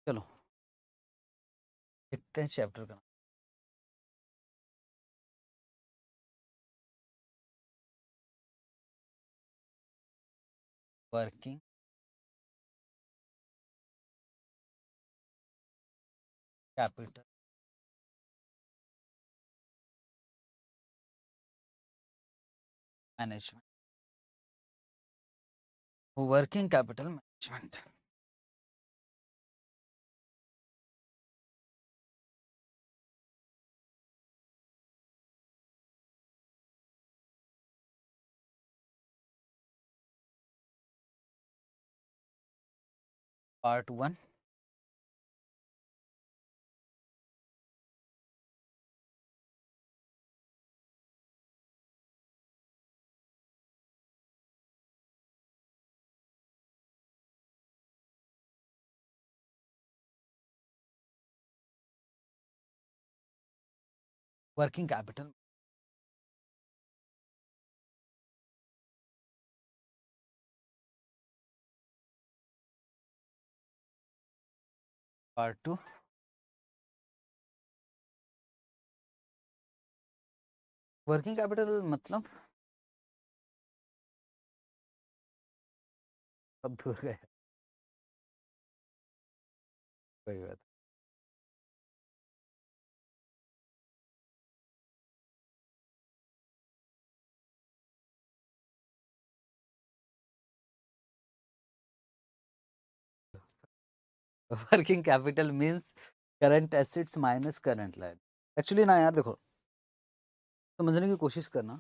चलो देखते हैं चैप्टर का। Working capital management. Working capital management. Part 1। Working capital part 2। Working capital मतलब कब दूर गए, कोई बात। Working capital means current assets minus current liability. Actually ना यार देखो, समझने की कोशिश करना।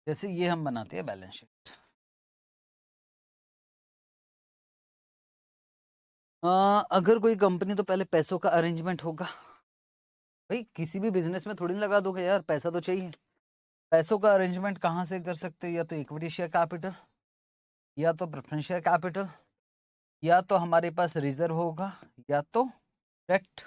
जैसे ये हम बनाते हैं बैलेंस शीट। अगर कोई कंपनी, तो पहले पैसों का अरेंजमेंट होगा। भाई किसी भी बिजनेस में थोड़ी ना लगा दोगे यार, पैसा तो चाहिए। पैसों का अरेंजमेंट कहाँ से कर सकते हैं? या तो इक्विटी शेयर कैपिटल, या तो प्रेफरेंस शेयर कैपिटल, या तो हमारे पास रिजर्व होगा, या तो डेट।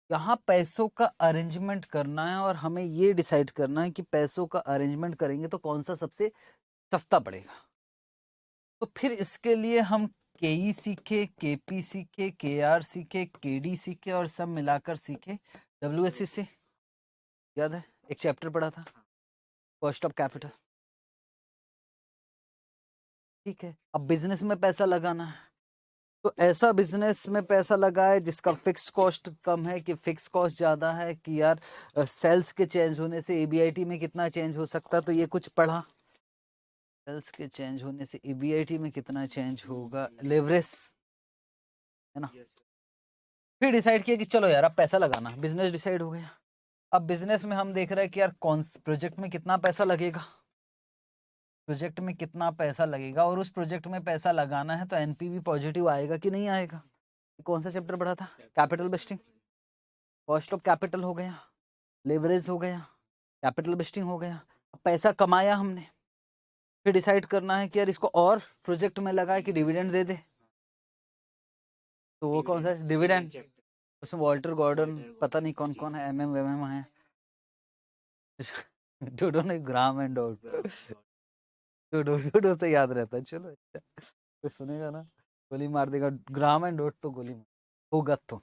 यहाँ पैसों का अरेंजमेंट करना है और हमें ये डिसाइड करना है कि पैसों का अरेंजमेंट करेंगे तो कौन सा सबसे सस्ता पड़ेगा। तो फिर इसके लिए हम केई सीखे, केपी सीखे, केआर सीखे, केडी सीखे और सब मिलाकर सीखे डब्ल्यूएससी से। याद है एक चैप्टर पढ़ा था, कॉस्ट ऑफ कैपिटल। ठीक है, अब बिजनेस में पैसा लगाना है, तो ऐसा बिजनेस में पैसा लगाए जिसका फिक्स कॉस्ट कम है कि फिक्स कॉस्ट ज्यादा है, कि यार सेल्स के चेंज होने से ईबीआईटी में कितना चेंज हो सकता है, तो ये कुछ पढ़ा। सेल्स के चेंज होने से ईबीआईटी में कितना चेंज होगा, लेवरेज, है ना। फिर डिसाइड किया कि चलो यार अब पैसा लगाना, बिजनेस डिसाइड हो गया। अब बिजनेस में हम देख रहे हैं कि यार कौन प्रोजेक्ट में कितना पैसा लगेगा, प्रोजेक्ट में कितना पैसा लगेगा, और उस प्रोजेक्ट में पैसा लगाना है तो एनपीवी पॉजिटिव आएगा कि नहीं आएगा। कौन सा चैप्टर पढ़ा था? कैपिटल बेस्टिंग। कॉस्ट ऑफ कैपिटल हो गया, लेवरेज हो गया, कैपिटल बेस्टिंग हो गया। अब पैसा कमाया हमने, फिर डिसाइड करना है कि यार इसको और प्रोजेक्ट में लगाए कि डिविडेंड दे दे। तो वो कौन सा डिविडेंड? उसमें वॉल्टर गॉर्डन, पता नहीं कौन कौन है, एमएम है। डोडो नहीं, ग्राम एंड डॉट। डोडो डोडो तो याद रहता है, चलो अच्छा। कोई सुनेगा ना, गोली मार देगा। ग्राम एंड डॉट तो गोली होगा। तो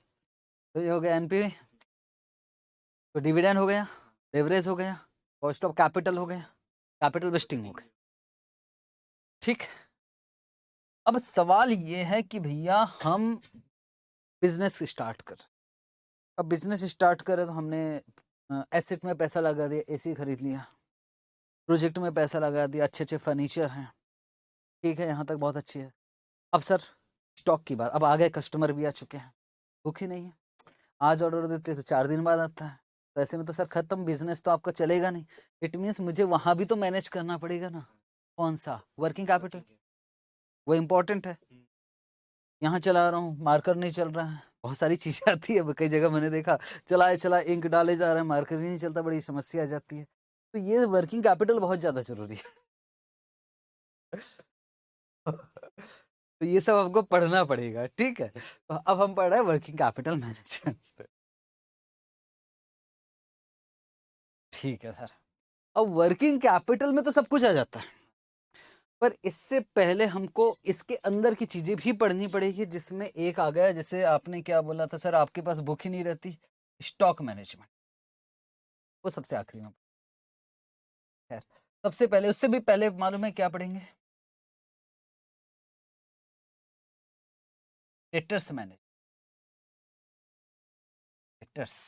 ये हो गया एनपीवी, तो डिविडेंड हो गया, लेवरेज हो गया, कॉस्ट ऑफ कैपिटल हो गया, कैपिटल वेस्टिंग हो गया। ठीक। अब सवाल ये है कि भैया हम बिजनेस स्टार्ट कर, अब बिजनेस स्टार्ट करें तो हमने एसेट में पैसा लगा दिया, एसी खरीद लिया, प्रोजेक्ट में पैसा लगा दिया, अच्छे अच्छे फर्नीचर हैं। ठीक है, यहाँ तक बहुत अच्छी है। अब सर स्टॉक की बात, अब आ गए कस्टमर भी आ चुके हैं, भूख ही नहीं है। आज ऑर्डर देते तो 4 दिन बाद आता है, तो ऐसे में तो सर खत्म, बिजनेस तो आपका चलेगा नहीं। इट मीन्स मुझे वहां भी तो मैनेज करना पड़ेगा ना। कौन सा? वर्किंग कैपिटल, वो इम्पोर्टेंट है। यहाँ चला रहा हूँ, मार्कर नहीं चल रहा है, बहुत सारी चीजें आती है। कई जगह मैंने देखा चलाए चला इंक डाले जा रहे हैं, मार्कर ही नहीं चलता, बड़ी समस्या आ जाती है। तो ये वर्किंग कैपिटल बहुत ज्यादा जरूरी है। तो ये सब आपको पढ़ना पड़ेगा, ठीक है। तो अब हम पढ़ रहे हैं वर्किंग कैपिटल मैनेजमेंट। ठीक है सर। अब वर्किंग कैपिटल में तो सब कुछ आ जाता है। पर इससे पहले हमको इसके अंदर की चीजें भी पढ़नी पड़ेगी, जिसमें एक आ गया, जैसे आपने क्या बोला था सर, आपके पास बुक ही नहीं रहती, स्टॉक मैनेजमेंट, वो सबसे आखिरी में। खैर, सबसे पहले, उससे भी पहले मालूम है क्या पढ़ेंगे? Debtors manage, debtors.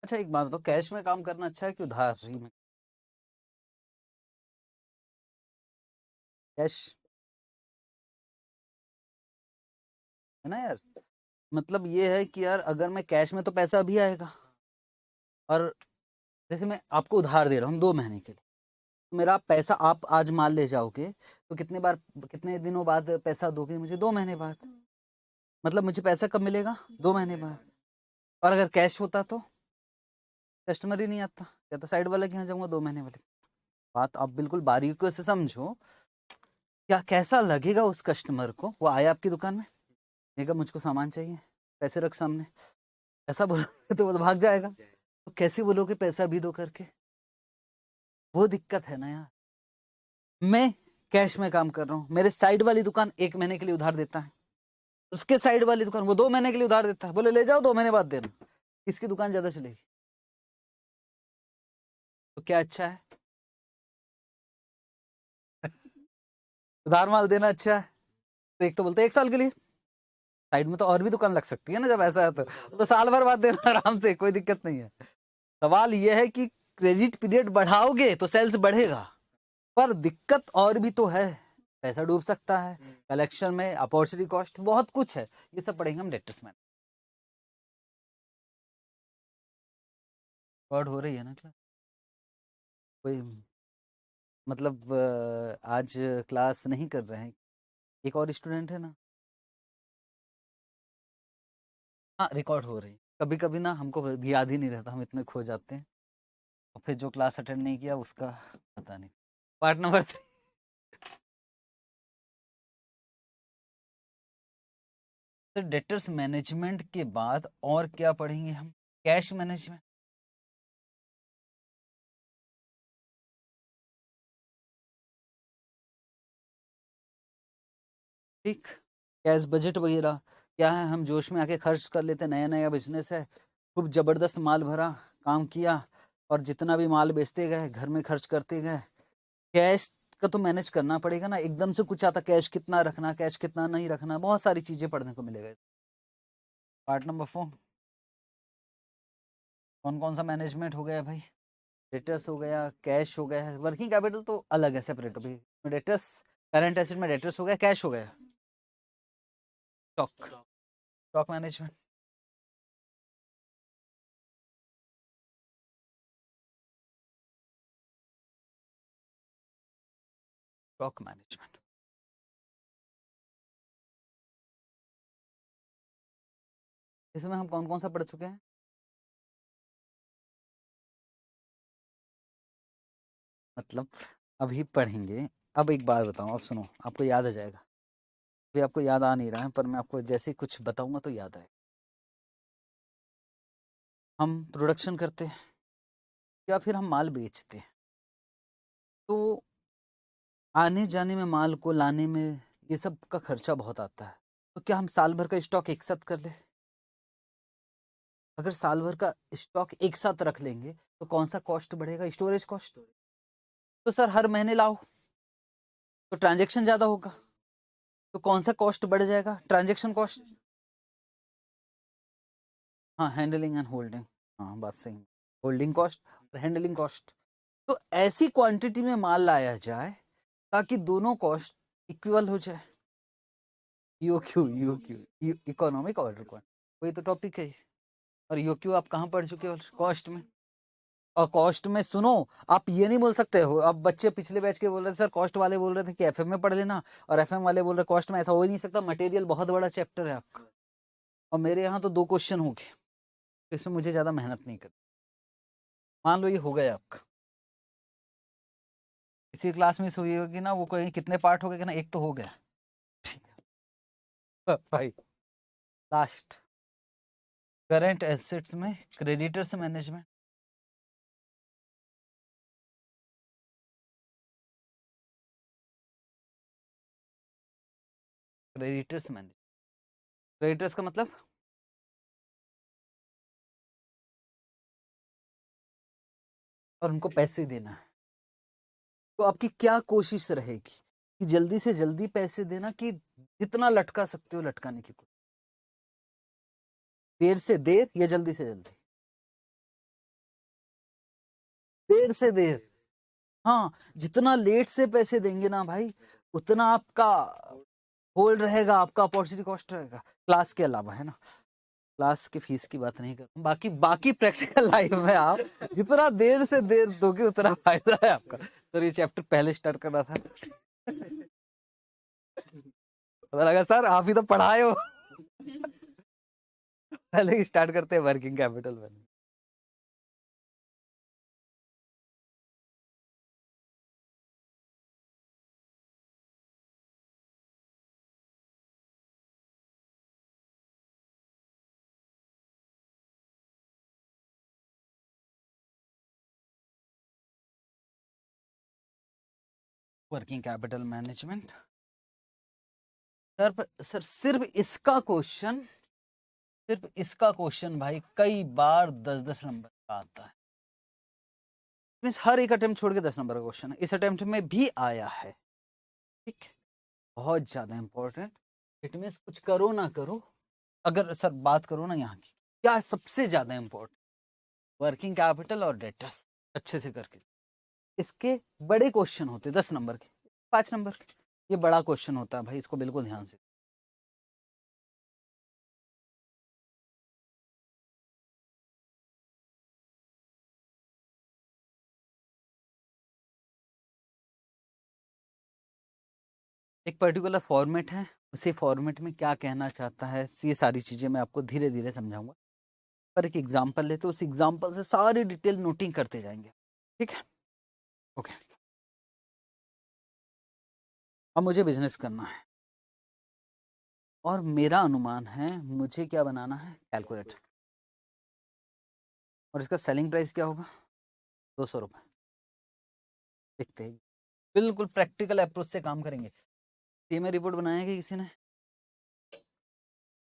अच्छा एक बात बताओ, कैश में काम करना अच्छा है कि उधारी में? कैश है ना यार, मतलब ये है कि यार अगर मैं कैश में, तो पैसा अभी आएगा, और जैसे मैं आपको उधार दे रहा हूँ 2 महीने के लिए, तो मेरा पैसा आप आज माल ले जाओगे, तो कितने बार, कितने दिनों बाद पैसा दोगे मुझे? 2 महीने बाद। मतलब मुझे पैसा कब मिलेगा? 2 महीने बाद। और अगर कैश होता तो कस्टमर ही नहीं आता, कहता साइड वाले के यहाँ जाऊंगा 2 महीने वाले। बात आप बिल्कुल बारीकियों से समझो, क्या कैसा लगेगा उस कस्टमर को? वो आया आपकी दुकान में, देखा मुझको सामान चाहिए, पैसे रख सामने, ऐसा बोलोगे तो वो तो भाग जाएगा। तो कैसे बोलोगे पैसा भी दो करके? वो दिक्कत है ना यार। मैं कैश में काम कर रहा हूँ, मेरे साइड वाली दुकान 1 महीने के लिए उधार देता है, उसके साइड वाली दुकान वो 2 महीने के लिए उधार देता है, बोले ले जाओ 2 महीने बाद देना, किसकी दुकान ज्यादा चलेगी? तो क्या अच्छा है? उधार माल देना अच्छा है? तो एक तो बोलते हैं 1 साल के लिए, साइड में तो और भी दुकान लग सकती है ना, जब ऐसा है तो साल भर बाद देना आराम से, कोई दिक्कत नहीं है। सवाल यह है कि क्रेडिट पीरियड बढ़ाओगे तो सेल्स बढ़ेगा, पर दिक्कत और भी तो है, पैसा डूब सकता है कलेक्शन में, अपॉर्चुनिटी कॉस्ट, बहुत कुछ है, ये सब पढ़ेंगे हम डेटर्स में। वर्ड हो रही है ना क्लास? कोई मतलब आज क्लास नहीं कर रहे हैं? एक और स्टूडेंट है ना? हाँ रिकॉर्ड हो रही है, कभी कभी ना हमको भी याद ही नहीं रहता, हम इतने खो जाते हैं, और फिर जो क्लास अटेंड नहीं किया उसका पता नहीं। पार्ट नंबर 3, तो डेटर्स मैनेजमेंट के बाद और क्या पढ़ेंगे हम? Cash management. ठीक, कैश बजट वगैरह क्या है, हम जोश में आके खर्च कर लेते, नया नया बिजनेस है, खूब जबरदस्त माल भरा, काम किया, और जितना भी माल बेचते गए घर में खर्च करते गए। कैश का तो मैनेज करना पड़ेगा ना, एकदम से कुछ आता, कैश कितना रखना, कैश कितना नहीं रखना, बहुत सारी चीजें पढ़ने को मिलेगा। पार्ट नंबर 4, कौन कौन सा मैनेजमेंट हो गया भाई? डेटर्स हो गया, कैश हो गया, वर्किंग कैपिटल तो अलग है, सेपरेट अभी। डेटर्स, करंट एसेट में डेटर्स हो गया, कैश हो गया, stock, stock management. Stock management, इसमें हम कौन कौन सा पढ़ चुके हैं? मतलब अभी पढ़ेंगे। अब एक बात बताऊं, अब सुनो, आपको याद आ जाएगा, अभी आपको याद आ नहीं रहा है, पर मैं आपको जैसे ही कुछ बताऊंगा तो याद आएगा। हम प्रोडक्शन करते हैं या फिर हम माल बेचते हैं, तो आने जाने में, माल को लाने में, ये सब का खर्चा बहुत आता है। तो क्या हम साल भर का स्टॉक एक साथ कर ले? अगर साल भर का स्टॉक एक साथ रख लेंगे तो कौन सा कॉस्ट बढ़ेगा? Storage cost. तो सर हर महीने लाओ तो ट्रांजैक्शन ज्यादा होगा, तो कौन सा कॉस्ट बढ़ जाएगा? Transaction cost. हाँ, हैंडलिंग एंड होल्डिंग, हाँ बात सही। होल्डिंग कॉस्ट और हैंडलिंग कॉस्ट। तो ऐसी क्वांटिटी में माल लाया जाए ताकि दोनों कॉस्ट इक्वल हो जाए। ईओक्यू, इकोनॉमिक ऑर्डर क्वांटिटी, वही तो टॉपिक है। और ईओक्यू आप कहाँ पढ़ चुके हो? कॉस्ट में। और कॉस्ट में सुनो, आप ये नहीं बोल सकते हो, अब बच्चे पिछले बैच के बोल रहे थे सर, कॉस्ट वाले बोल रहे थे कि एफएम में पढ़ लेना, और एफएम वाले बोल रहे कॉस्ट में। ऐसा हो ही नहीं सकता, मटेरियल बहुत बड़ा चैप्टर है आपका, और मेरे यहाँ तो 2 क्वेश्चन हो गए, तो इसमें मुझे ज्यादा मेहनत नहीं करनी। मान लो ये हो गया आपका, इसी क्लास में हुई होगी ना, वो कोई कितने पार्ट हो गए ना, एक तो हो गया। ठीक है भाई। लास्ट करंट एसेट्स में creditors management, creditors management, creditors का मतलब और उनको पैसे देना है। तो आपकी क्या कोशिश रहेगी कि जल्दी से जल्दी पैसे देना, कि जितना लटका सकते हो लटकाने की कोशिश, देर से देर या जल्दी से जल्दी? देर से देर। हाँ, जितना लेट से पैसे देंगे ना भाई, उतना आपका होल्ड रहेगा, आपका अपॉर्चुनिटी कॉस्ट रहेगा, क्लास के अलावा, है ना। क्लास की फीस की बात नहीं कर, बाकी बाकी प्रैक्टिकल लाइफ में आप जितना देर से देर दोगे उतना फायदा है आपका। सर ये चैप्टर पहले स्टार्ट करना था। पता लगा सर आप ही तो पढ़ाए हो। पहले ही स्टार्ट करते हैं वर्किंग कैपिटल में। वर्किंग कैपिटल मैनेजमेंट सर सिर्फ इसका क्वेश्चन, सिर्फ इसका क्वेश्चन भाई कई बार 10-10 नंबर का आता है। मीन्स हर एक अटेम्प्ट छोड़ के 10 नंबर का क्वेश्चन है, इस अटेम्प्ट में भी आया है। ठीक, बहुत ज्यादा इंपॉर्टेंट। इट मीन्स कुछ करो ना करो, अगर सर बात करो ना यहाँ की, क्या सबसे ज्यादा इंपॉर्टेंट, वर्किंग कैपिटल और डेटर्स अच्छे से करके, इसके बड़े क्वेश्चन होते 10 नंबर के, 5 नंबर के, ये बड़ा क्वेश्चन होता है भाई, इसको बिल्कुल ध्यान से। एक पर्टिकुलर फॉर्मेट है, उसी फॉर्मेट में क्या कहना चाहता है, ये सारी चीजें मैं आपको धीरे धीरे समझाऊंगा। पर एक एग्जांपल ले तो उस एग्जांपल से सारी डिटेल नोटिंग करते जाएंगे। ठीक है, ओके। अब मुझे बिजनेस करना है और मेरा अनुमान है मुझे क्या बनाना है, कैलकुलेटर, और इसका सेलिंग प्राइस क्या होगा, 200 रुपये। देखते हैं, बिल्कुल प्रैक्टिकल अप्रोच से काम करेंगे। में रिपोर्ट बनाएंगे किसी ने,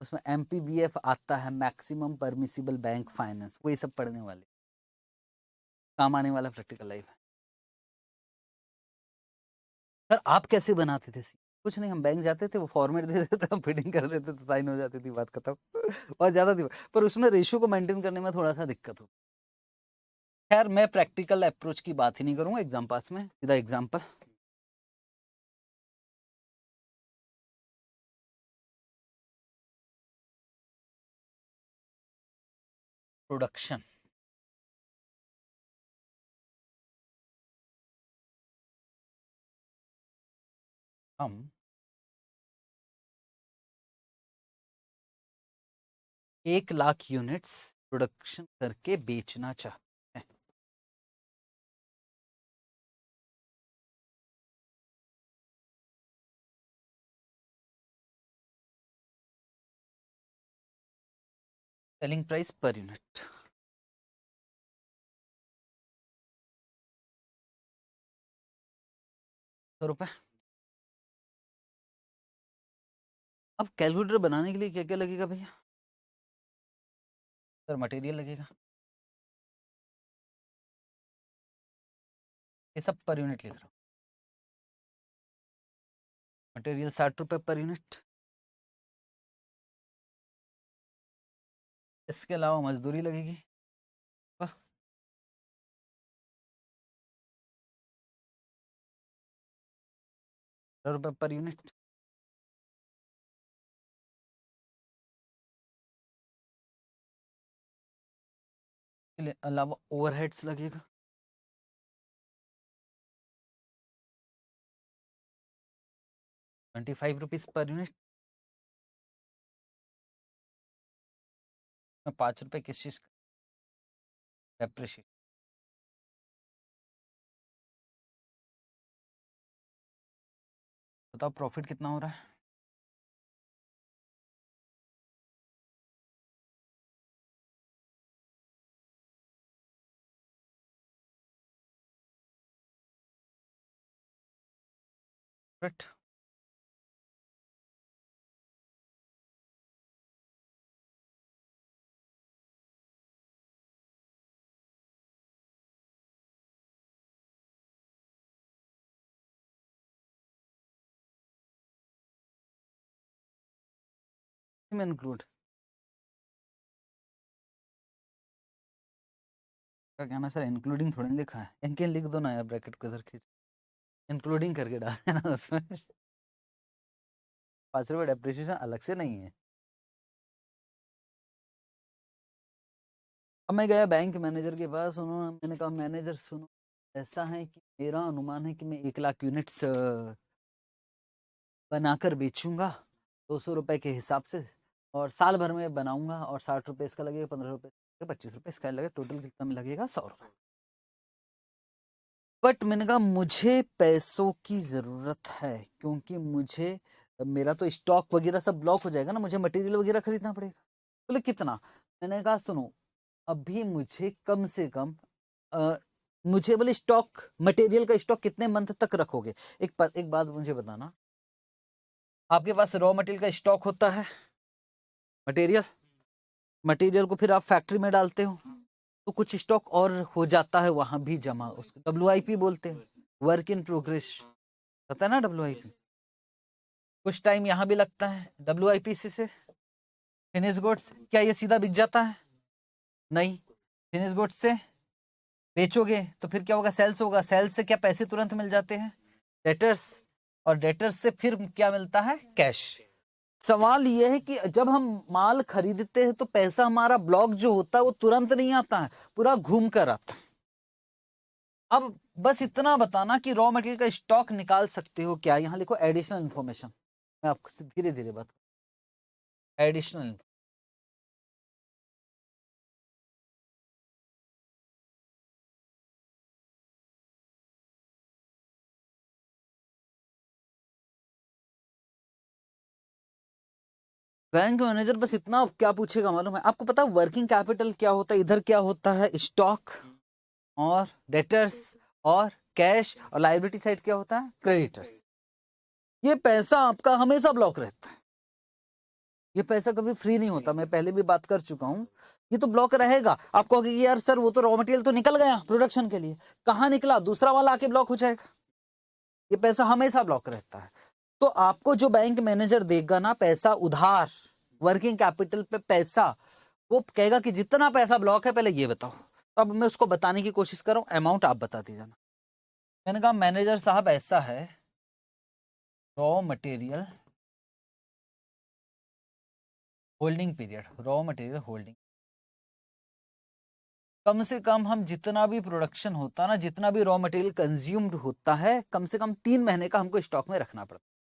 उसमें MPBF आता है, मैक्सिमम परमिसिबल बैंक फाइनेंस, वही सब पढ़ने वाले, काम आने वाला प्रैक्टिकल लाइफ है। सर आप कैसे बनाते थे? कुछ नहीं, हम बैंक जाते थे, वो फॉर्मेट दे देते थे, हम फिटिंग कर देते थे, साइन हो जाती थी, बात खत्म। और ज्यादा थी, पर उसमें रेशियो को मेंटेन करने में थोड़ा सा दिक्कत हो। खैर मैं प्रैक्टिकल अप्रोच की बात ही नहीं करूंगा एग्जाम पास में, सीधा एग्जाम्पल। प्रोडक्शन, हम 1 लाख यूनिट्स प्रोडक्शन करके बेचना चाहते हैं। Selling price per unit ₹100। अब कैलकुलेटर बनाने के लिए क्या क्या लगेगा भैया? सर मटेरियल लगेगा, ये सब पर यूनिट लिख रहा हूँ। मटेरियल ₹60 पर यूनिट, इसके अलावा मजदूरी लगेगी, ₹12 पर यूनिट। अलावा ओवरहेड्स लगेगा, ₹25 पर यूनिट। में ₹5 किस चीज का, डेप्रिशिएशन। बताओ प्रॉफिट कितना हो रहा है? प्रॉफिट में इंक्लूड का कहना सर इंक्लूडिंग थोड़ी ना लिखा है, इनके लिख दो ना यार, ब्रैकेट को इधर खींच इंक्लूडिंग करके डाल है ना उसमें। 5 रुपये डेप्रिसिएशन अलग से नहीं है। अब मैं गया बैंक मैनेजर के पास, उन्होंने मैंने कहा मैनेजर सुनो, ऐसा है कि मेरा अनुमान है कि मैं 1 लाख यूनिट्स बनाकर बेचूंगा 200 रुपए के हिसाब से, और साल भर में बनाऊंगा, और 60 रुपए इसका लगेगा, 15 रुपए 25 रुपए इसका लगेगा, टोटल कितना में लगेगा 100 रुपए। बट मैंने कहा मुझे पैसों की जरूरत है, क्योंकि मुझे मेरा तो स्टॉक वगैरह सब ब्लॉक हो जाएगा ना, मुझे मटेरियल वगैरह खरीदना पड़ेगा। बोले कितना? मैंने कहा सुनो, अभी मुझे कम से कम मुझे बोले स्टॉक मटेरियल का स्टॉक कितने मंथ तक रखोगे? एक बात मुझे बताना, आपके पास रॉ मटेरियल का स्टॉक होता है, मटेरियल मटेरियल को फिर आप फैक्ट्री में डालते हो, तो कुछ स्टॉक और हो जाता है वहां भी जमा, उसको WIP बोलते हैं, वर्क इन प्रोग्रेस, पता है ना WIP। कुछ टाइम यहाँ भी लगता है WIP से फिनिश गुड्स, क्या ये सीधा बिक जाता है? नहीं, फिनिश गुड्स से बेचोगे तो फिर क्या होगा? सेल्स होगा, सेल्स से क्या पैसे तुरंत मिल जाते हैं? डेटर्स, और डेटर्स से फिर क्या मिलता है? कैश। सवाल यह है कि जब हम माल खरीदते हैं तो पैसा हमारा ब्लॉक जो होता है वो तुरंत नहीं आता है, पूरा घूम कर आता है। अब बस इतना बताना कि रॉ मटेरियल का स्टॉक निकाल सकते हो क्या? यहां लिखो एडिशनल इंफॉर्मेशन, मैं आपको धीरे धीरे बात, एडिशनल। बैंक मैनेजर बस इतना क्या पूछेगा मालूम है आपको? पता है वर्किंग कैपिटल क्या होता है? इधर क्या होता है? स्टॉक और डेटर्स और कैश, और लायबिलिटी साइड क्या होता है? क्रेडिटर्स। ये पैसा आपका हमेशा ब्लॉक रहता है, ये पैसा कभी फ्री नहीं होता, मैं पहले भी बात कर चुका हूं, ये तो ब्लॉक रहेगा। आप कहोगे कि यार सर वो तो रॉ मटेरियल तो निकल गया प्रोडक्शन के लिए, कहां निकला? दूसरा वाला आके ब्लॉक हो जाएगा। ये पैसा हमेशा ब्लॉक रहता है। तो आपको जो बैंक मैनेजर देगा ना पैसा उधार, वर्किंग कैपिटल पे पैसा, वो कहेगा कि जितना पैसा ब्लॉक है पहले ये बताओ। तो अब मैं उसको बताने की कोशिश कर रहा हूं, अमाउंट आप बता दीजिए। मैंने कहा मैनेजर साहब ऐसा है, raw material holding period, raw material holding, कम से कम हम जितना भी प्रोडक्शन होता है ना, जितना भी रॉ मटेरियल कंज्यूम्ड होता है, कम से कम 3 महीने का हमको स्टॉक में रखना पड़ता है।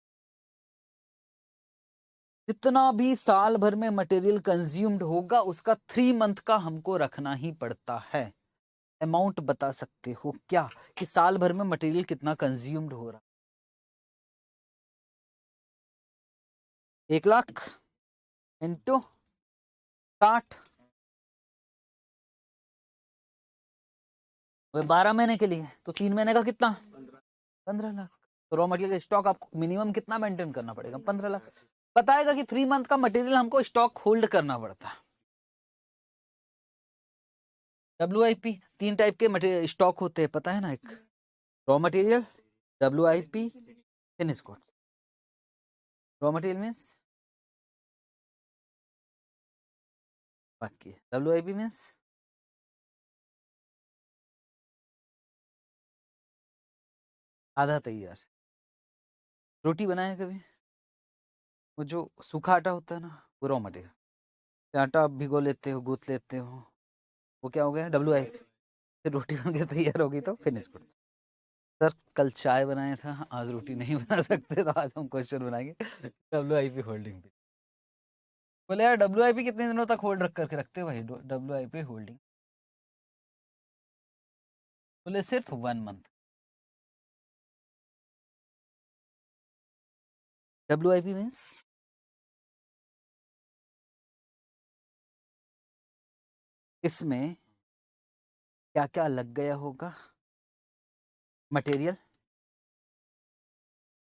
जितना भी साल भर में मटेरियल कंज्यूम्ड होगा उसका 3 मंथ का हमको रखना ही पड़ता है। अमाउंट बता सकते हो क्या कि साल भर में मटेरियल कितना कंज्यूम्ड हो रहा? 1 लाख इंटू 60, 12 महीने के लिए, तो 3 महीने का कितना? 15 लाख। तो रॉ मटेरियल का स्टॉक आपको मिनिमम कितना मेंटेन करना पड़ेगा? 15 लाख। बताएगा कि 3 मंथ का मटेरियल हमको स्टॉक होल्ड करना पड़ता है। WIP 3 टाइप के मटेरियल स्टॉक होते हैं, पता है ना? एक raw material, WIP, finish goods. Raw material means बाकी, WIP मीन्स आधा तैयार। रोटी बनाए कभी? वो जो सूखा आटा होता है ना, वो रॉ मटेरियल। आटा आप भिगो लेते हो, गूंथ लेते हो, वो क्या हो गया? WIP। फिर रोटी बन के तैयार होगी तो फिनिश गुड। सर कल चाय बनाया था, आज रोटी नहीं बना सकते, तो आज हम क्वेश्चन बनाएंगे WIP होल्डिंग पे। बोले यार WIP कितने दिनों तक होल्ड रख करके रखते हो भाई? WIP होल्डिंग, बोले सिर्फ 1 मंथ। WIP मीन्स इसमें क्या क्या लग गया होगा? मटेरियल,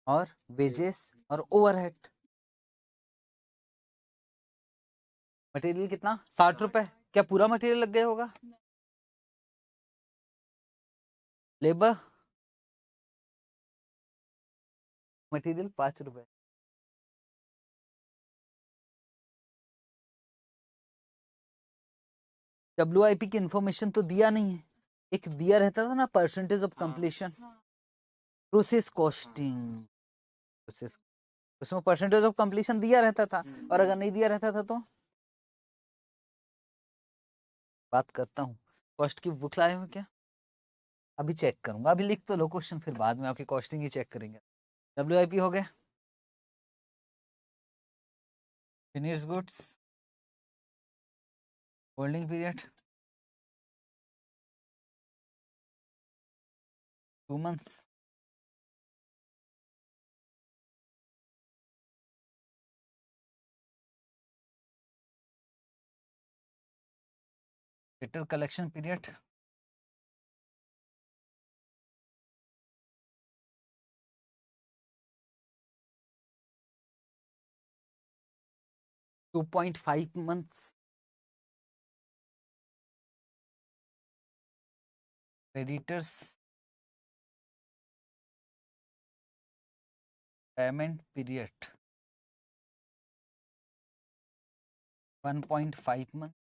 और वेजेस और ओवरहेड। मटेरियल कितना? 60 रुपए। क्या पूरा मटेरियल लग गया होगा? लेबर मटेरियल 5 रुपए। WIP की इंफॉर्मेशन तो दिया नहीं है, एक दिया रहता था ना percentage of completion, process costing, process, उसमें परसेंटेज ऑफ कंप्लीशन दिया रहता था, और अगर नहीं दिया रहता था तो बात करता हूँ। कॉस्ट की बुक लाए हो क्या? अभी चेक करूंगा, अभी लिख तो लो क्वेश्चन, फिर बाद में आपकी कॉस्टिंग ही चेक करेंगे। WIP हो गया। Finish goods, holding period 2 months, debtor collection period 2.5 months, creditors payment period 1.5 months,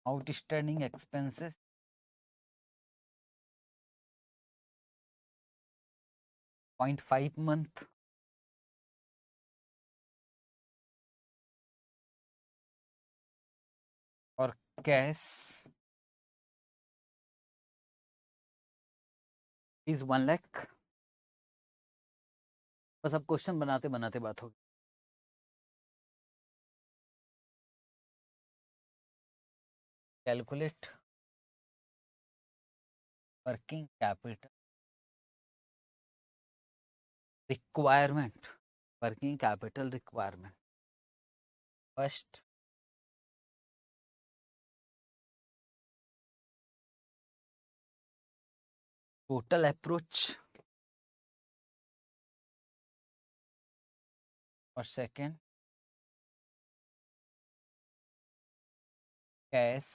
outstanding expenses 0.5 month, और कैश इज 1 लाख। बस अब क्वेश्चन बनाते बनाते बात होगी। Calculate working capital requirement, working capital requirement first, total approach, और second cash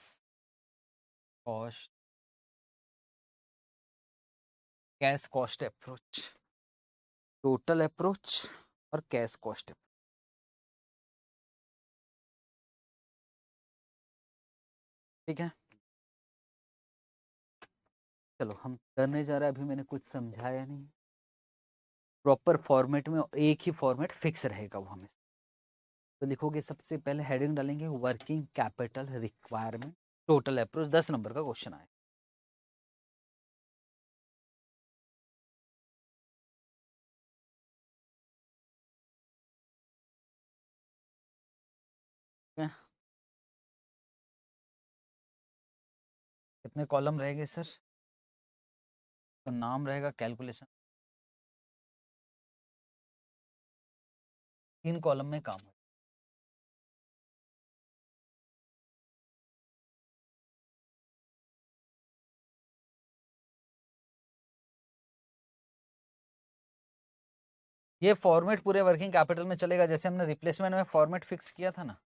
cost, cash cost approach, total approach और cash cost. ठीक है, चलो हम करने जा रहे हैं। अभी मैंने कुछ समझाया नहीं, प्रॉपर फॉर्मेट में एक ही फॉर्मेट फिक्स रहेगा वो हमेशा। तो लिखोगे, सबसे पहले हेडिंग डालेंगे working capital requirement total approach, 10 number का क्वेश्चन आए। कितने कॉलम रहेंगे सर? तो नाम रहेगा कैलकुलेशन, 3 कॉलम में काम हो। ये फॉर्मेट पूरे वर्किंग कैपिटल में चलेगा, जैसे हमने रिप्लेसमेंट में फॉर्मेट फिक्स किया था ना,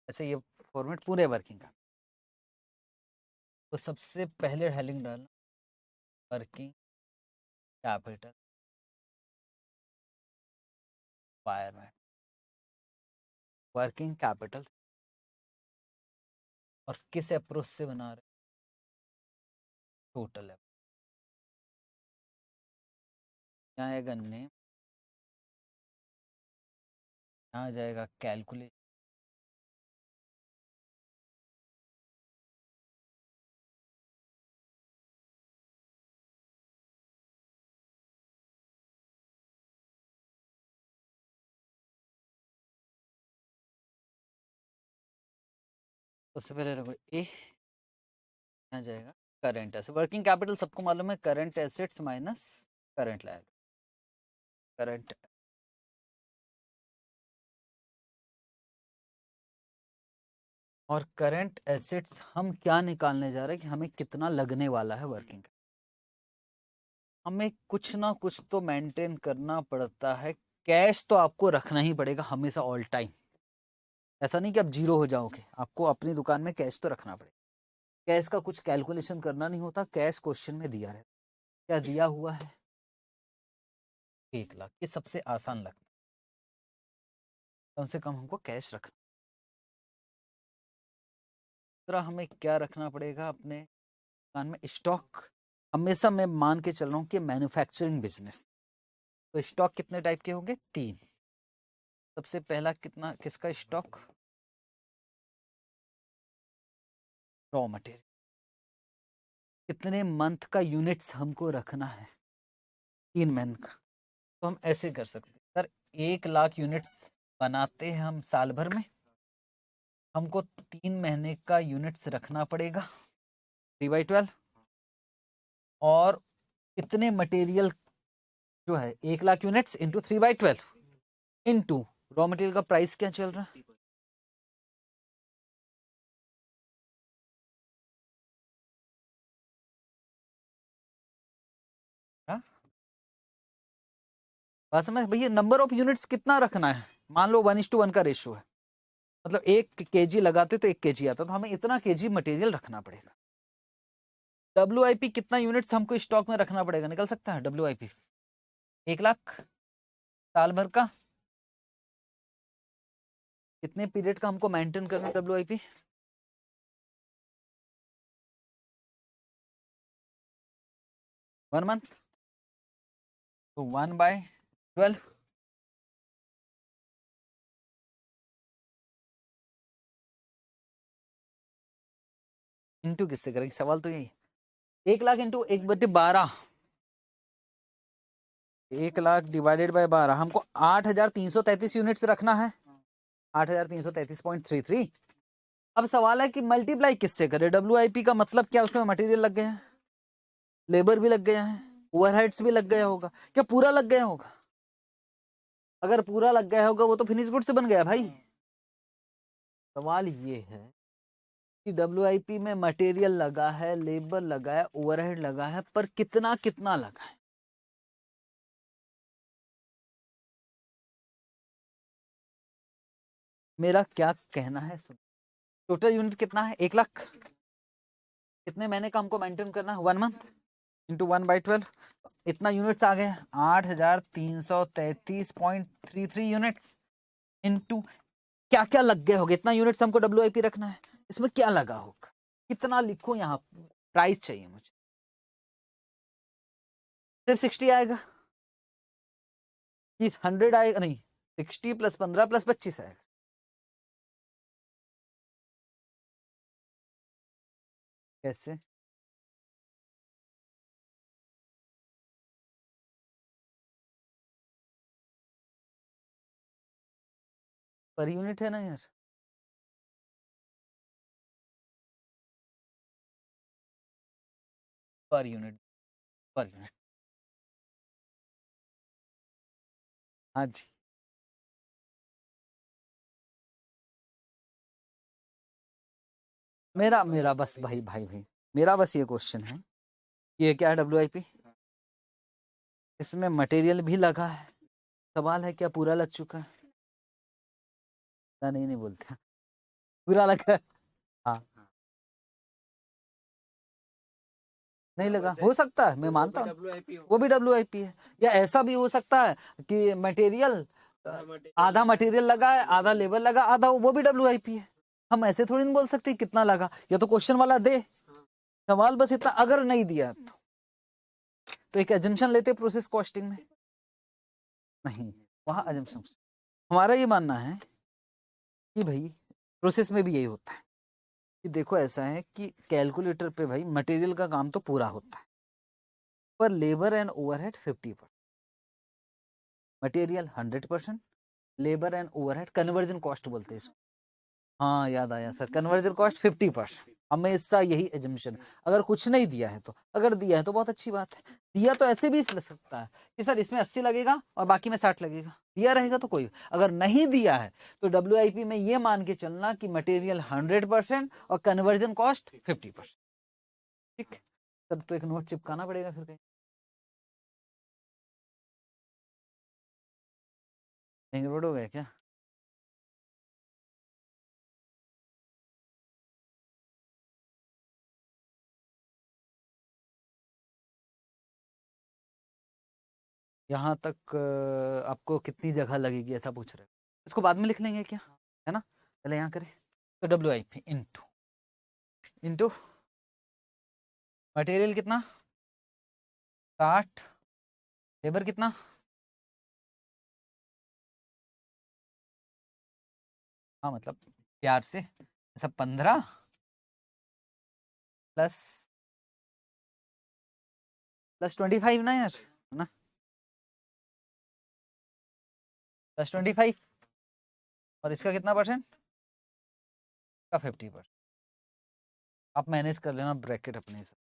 ऐसे ये फॉर्मेट पूरे वर्किंग का। तो सबसे पहले हेडिंग डालना working capital requirement, working capital, और किस अप्रोच से बना रहे? टोटल है। यहाँ आएगा नेम, यहाँ जाएगा कैलकुलेट, उससे पहले रखो ए, यहाँ जाएगा करंट एसेट। वर्किंग कैपिटल सबको मालूम है, current assets minus current liability, current. और करंट एसेट्स हम क्या निकालने जा रहे हैं कि हमें कितना लगने वाला है वर्किंग। हमें कुछ ना कुछ तो मेंटेन करना पड़ता है। कैश तो आपको रखना ही पड़ेगा हमेशा, ऑल टाइम। ऐसा नहीं कि आप जीरो हो जाओगे, आपको अपनी दुकान में कैश तो रखना पड़ेगा। कैश का कुछ कैलकुलेशन करना नहीं होता, कैश क्वेश्चन में दिया है। क्या दिया हुआ है? 1 लाख। ये सबसे आसान लगता है, कम से कम हमको कैश रखना। दूसरा हमें क्या रखना पड़ेगा अपने दुकान में? स्टॉक। हमेशा मैं मान के चल रहा हूँ कि मैन्युफैक्चरिंग बिजनेस, तो स्टॉक कितने टाइप के होंगे? 3। सबसे पहला कितना, किसका स्टॉक? Raw material. कितने मंथ का यूनिट्स हमको रखना है? 3 मंथ का। तो हम ऐसे कर सकते हैं सर, 1 लाख यूनिट्स बनाते हैं हम साल भर में, हमको 3 महीने का यूनिट्स रखना पड़ेगा 3/12। और इतने मटेरियल जो है 1 lakh units into 3/12 into raw material का प्राइस क्या चल रहा है? हाँ? बात समझ भैया, नंबर ऑफ यूनिट्स कितना रखना है? मान लो 1:1 का रेशियो है, मतलब 1 kg लगाते तो 1 kg आता, तो हमें इतना kg मटेरियल रखना पड़ेगा। WIP कितना यूनिट्स हमको स्टॉक में रखना पड़ेगा, निकल सकता है WIP? 1 लाख साल भर का। कितने पीरियड का हमको मेंटेन करना है WIP? 1 मंथ। तो 1/12 इंटू किससे करेंगे? सवाल तो यही। 1 lakh into 1/12, 1 lakh divided by 12, हमको 8,333 यूनिट्स रखना है। 8,333.33। अब सवाल है कि मल्टीप्लाई किससे करे? WIP का मतलब क्या? उसमें मटेरियल लग गए हैं, लेबर भी लग गया है, ओवरहेड्स भी लग गया होगा। क्या पूरा लग गया होगा? अगर पूरा लग गया होगा वो तो फिनिश गुड से बन गया भाई। सवाल ये है कि WIP में मटेरियल लगा है, लेबर लगा है, ओवरहेड लगा है, पर कितना कितना लगा है? मेरा क्या कहना है, सुन। टोटल यूनिट कितना है? 1 लाख। कितने महीने का हमको मेंटेन करना है? 1 मंथ इंटू 1/12। इतना यूनिट्स आ गए 8,333.33 यूनिट्स इंटू क्या क्या लग गए होंगे? इतना यूनिट्स हमको WIP रखना है, इसमें क्या लगा होगा? कितना लिखो यहाँ, प्राइस चाहिए मुझे। सिर्फ 60 आएगा कि 100 आएगा? नहीं, 60 + 15 + 25 आएगा। कैसे? पर यूनिट है ना यार। Per unit, per unit. हाँ जी। मेरा मेरा बस भाई भाई भाई, मेरा बस ये क्वेश्चन है, ये क्या है WIP? इसमें मटेरियल भी लगा है, सवाल है क्या पूरा लग चुका है? नहीं नहीं बोलते, पूरा लगा है। हाँ, नहीं लगा, हो सकता है, मैं मानता हूँ वो भी WIP है। या ऐसा भी हो सकता है कि मटेरियल, आधा मटेरियल लगा है, आधा लेबर लगा, आधा वो भी WIP है। हम ऐसे थोड़ी नहीं बोल सकते कितना लगा, या तो क्वेश्चन वाला दे। सवाल बस इतना, अगर नहीं दिया तो एक एजम्पशन लेते प्रोसेस कॉस्टिंग में। नहीं, वहां एजम्पशन। हमारा ये मानना है कि भाई प्रोसेस में भी यही होता है कि देखो ऐसा है कि कैलकुलेटर पे भाई मटेरियल का काम तो पूरा होता है, पर labour and overhead 50%, material 100%, labour and overhead conversion cost बोलते हैं इसको। हाँ याद आया सर, कन्वर्जन कॉस्ट 50%। हमेशा यही एजम्पशन। अगर कुछ नहीं दिया है तो, अगर दिया है तो बहुत अच्छी बात है। दिया तो ऐसे भी लग सकता है कि सर इसमें 80 लगेगा और बाकी में 60 लगेगा, दिया रहेगा तो कोई। अगर नहीं दिया है तो WIP में ये मान के चलना कि मटेरियल 100% और कन्वर्जन कॉस्ट 50%। ठीक, तब तो एक नोट चिपकाना पड़ेगा फिर कहीं। गड़बड़ हो गया क्या? यहाँ तक आपको कितनी जगह लगेगी ऐसा पूछ रहे हो? इसको बाद में लिख लेंगे क्या, है ना? पहले यहाँ करें। तो WIP इंटू मटेरियल कितना 60, लेबर कितना, हाँ मतलब प्यार से ऐसा 15 प्लस 25 ना यार, है ना? +25 और इसका कितना परसेंट का 50%। आप मैनेज कर लेना ब्रैकेट अपने से।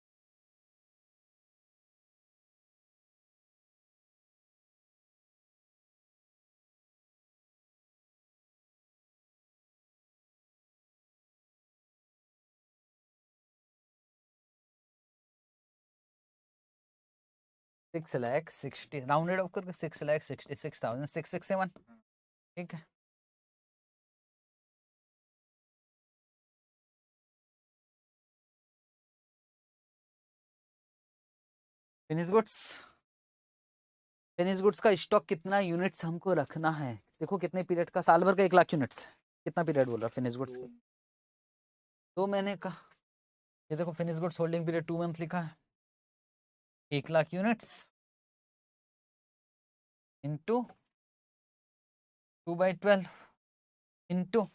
$6,60,000 राउंडेड ऑफ करके 6,66,667। ठीक है, फिनिश गुड्स, फिनिश गुड्स का स्टॉक कितना यूनिट्स हमको रखना है? देखो कितने पीरियड का, साल भर का 1 लाख यूनिट्स, कितना पीरियड बोल रहा फिनिश गुड्स का? तो मैंने कहा ये देखो finish goods holding period 2 month लिखा है, 1 lakh units into 2/12 into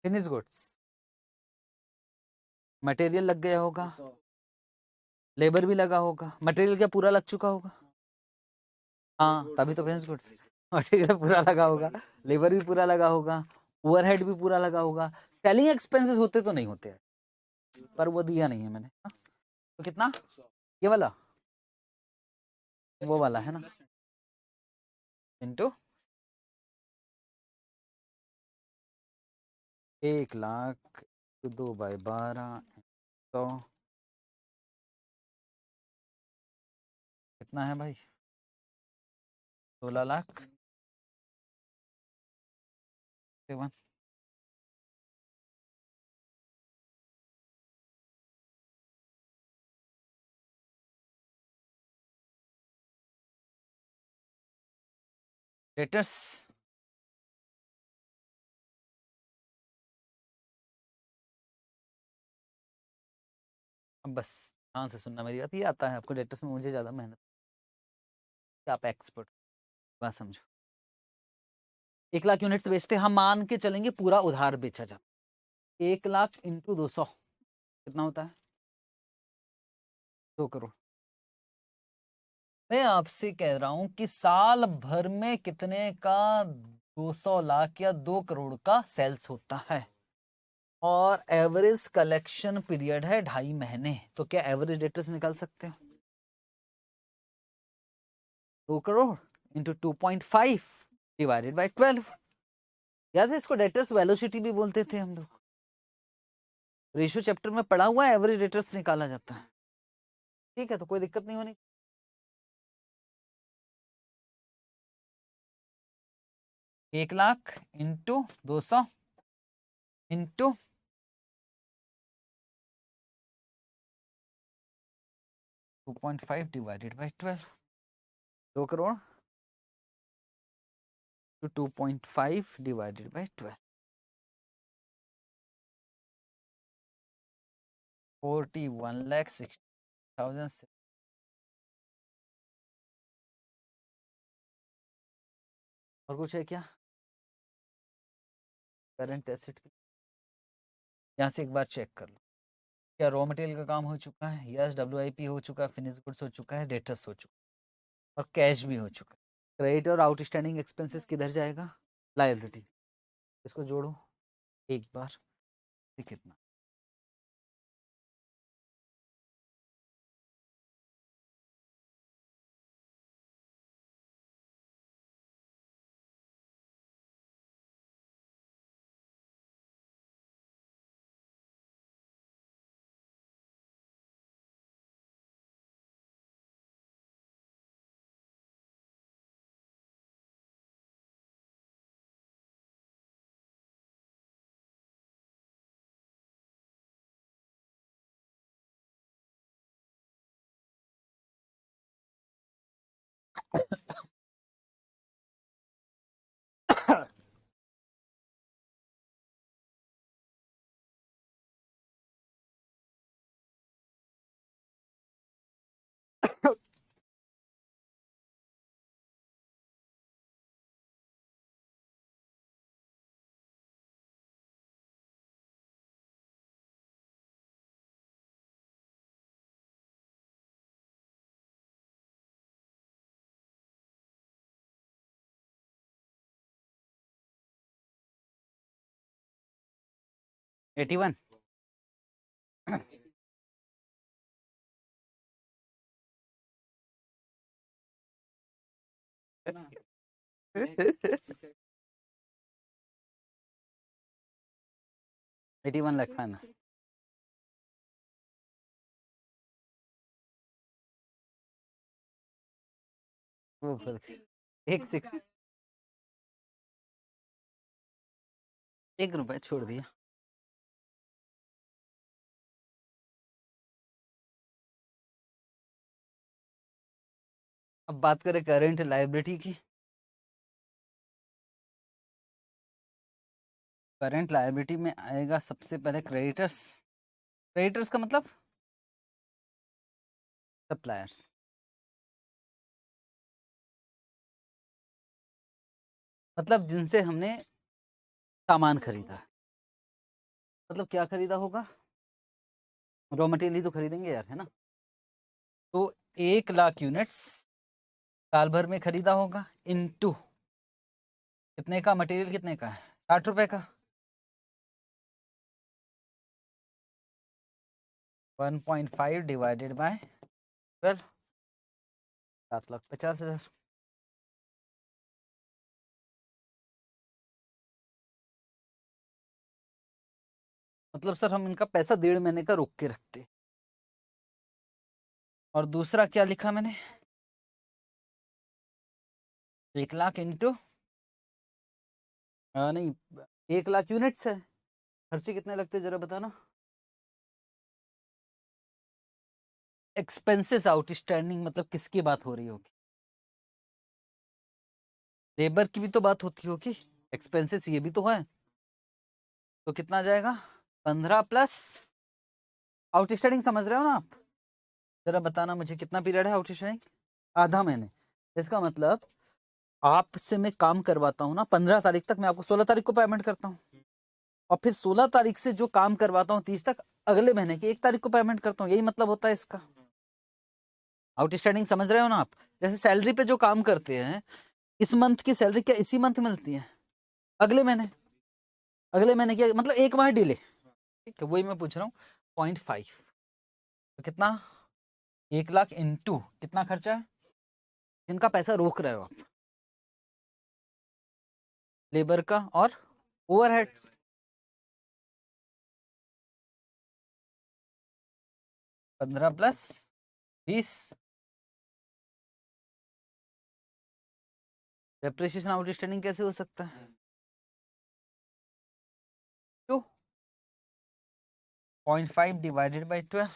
finish goods. Material लग गया होगा, लेबर भी लगा होगा, मटेरियल क्या पूरा लग चुका होगा? हाँ तभी तो फिनिश गुड्स। मटेरियल पूरा लगा होगा, लेबर भी पूरा लगा होगा, ओवरहेड भी पूरा लगा होगा, सेलिंग एक्सपेंसेस होते तो नहीं होते हैं, पर वो दिया नहीं है मैंने। हाँ? तो कितना, ये वाला, वो वाला है ना, इंटू 1 लाख 2/12 तो कितना है भाई, 16 लाख 7। डेटर्स अब बस ध्यान से सुनना मेरी बात, ये आता है आपको डेटर्स में, मुझे ज़्यादा मेहनत, आप एक्सपर्ट, बात समझो। 1 लाख यूनिट्स बेचते, हम मान के चलेंगे पूरा उधार बेचा जाता, 1 लाख इंटू 200 कितना होता है, 2 करोड़। मैं आपसे कह रहा हूं कि साल भर में कितने का 200 लाख या 2 करोड़ का सेल्स होता है, और एवरेज कलेक्शन पीरियड है 2.5 महीने, तो क्या एवरेज डेटर्स निकाल सकते हो? 2 करोड़ इंटू 2.5 डिवाइडेड बाई 12। याद है इसको डेटर्स वेलोसिटी भी बोलते थे हम लोग, रेशियो चैप्टर में पढ़ा हुआ है, एवरेज डेटर्स निकाला जाता है। ठीक है, तो कोई दिक्कत नहीं होनी। 1 lakh into 200 into 2.5 divided by 12, 2 crore to 2.5 divided by 12, 41,60,000। और कुछ है क्या करंट एसेट की? यहाँ से एक बार चेक कर लो, क्या रॉ मटेरियल का काम हो चुका है? यस, WIP हो चुका है, फिनिश गुड्स हो चुका है, डेटर्स हो चुका है, और कैश भी हो चुका है। क्रेडिट और आउटस्टैंडिंग एक्सपेंसेस किधर जाएगा, लायबिलिटी, इसको जोड़ो एक बार, कितना 81। $81 लाख फाइनल। वो फिर 1 रुपए छोड़ दिया। अब बात करें करंट लायबिलिटी की। करंट लायबिलिटी में आएगा सबसे पहले क्रेडिटर्स। क्रेडिटर्स का मतलब सप्लायर्स। मतलब जिनसे हमने सामान खरीदा। मतलब क्या खरीदा होगा? रॉ मटेरियल ही तो खरीदेंगे यार, है ना। तो 1 लाख यूनिट्स साल भर में खरीदा होगा, इनटू कितने का मटेरियल, कितने का है, 60 रुपए का। 1.5 डिवाइडेड बाय 12, 7,50,000। मतलब सर हम इनका पैसा 1.5 महीने का रोक के रखते। और दूसरा क्या लिखा मैंने, 1 लाख इंटू नहीं 1 लाख यूनिट्स है। खर्चे कितने लगते जरा बताना। एक्सपेंसेस आउटस्टैंडिंग मतलब किसकी बात हो रही होगी? लेबर की भी तो बात होती होगी, एक्सपेंसेस ये भी तो है। तो कितना जाएगा? 15 प्लस आउटस्टैंडिंग, समझ रहे हो ना आप? जरा बताना मुझे कितना पीरियड है आउटस्टैंडिंग? आधा महीने। इसका मतलब आपसे मैं काम करवाता हूँ ना 15 तारीख तक, मैं आपको 16 तारीख को पेमेंट करता हूँ। और फिर 16 तारीख से जो काम करवाता हूँ 30 तक, अगले महीने की 1 तारीख को पेमेंट करता हूँ। यही मतलब होता है इसका। आउटस्टैंडिंग समझ रहे हो ना आप? जैसे सैलरी पे जो काम करते हैं, इस मंथ की सैलरी क्या इसी मंथ मिलती है? अगले महीने। अगले महीने की मतलब 1 माह डिले। ठीक है, वही मैं पूछ रहा हूँ। 0.5 तो कितना? 1 लाख इंटू कितना खर्चा है जिनका पैसा रोक रहे हो आप? लेबर का और ओवरहेड्स। 15 प्लस 20। डेप्रिसिएशन आउटस्टैंडिंग कैसे हो सकता है? क्यों? 0.5 डिवाइडेड बाई 12।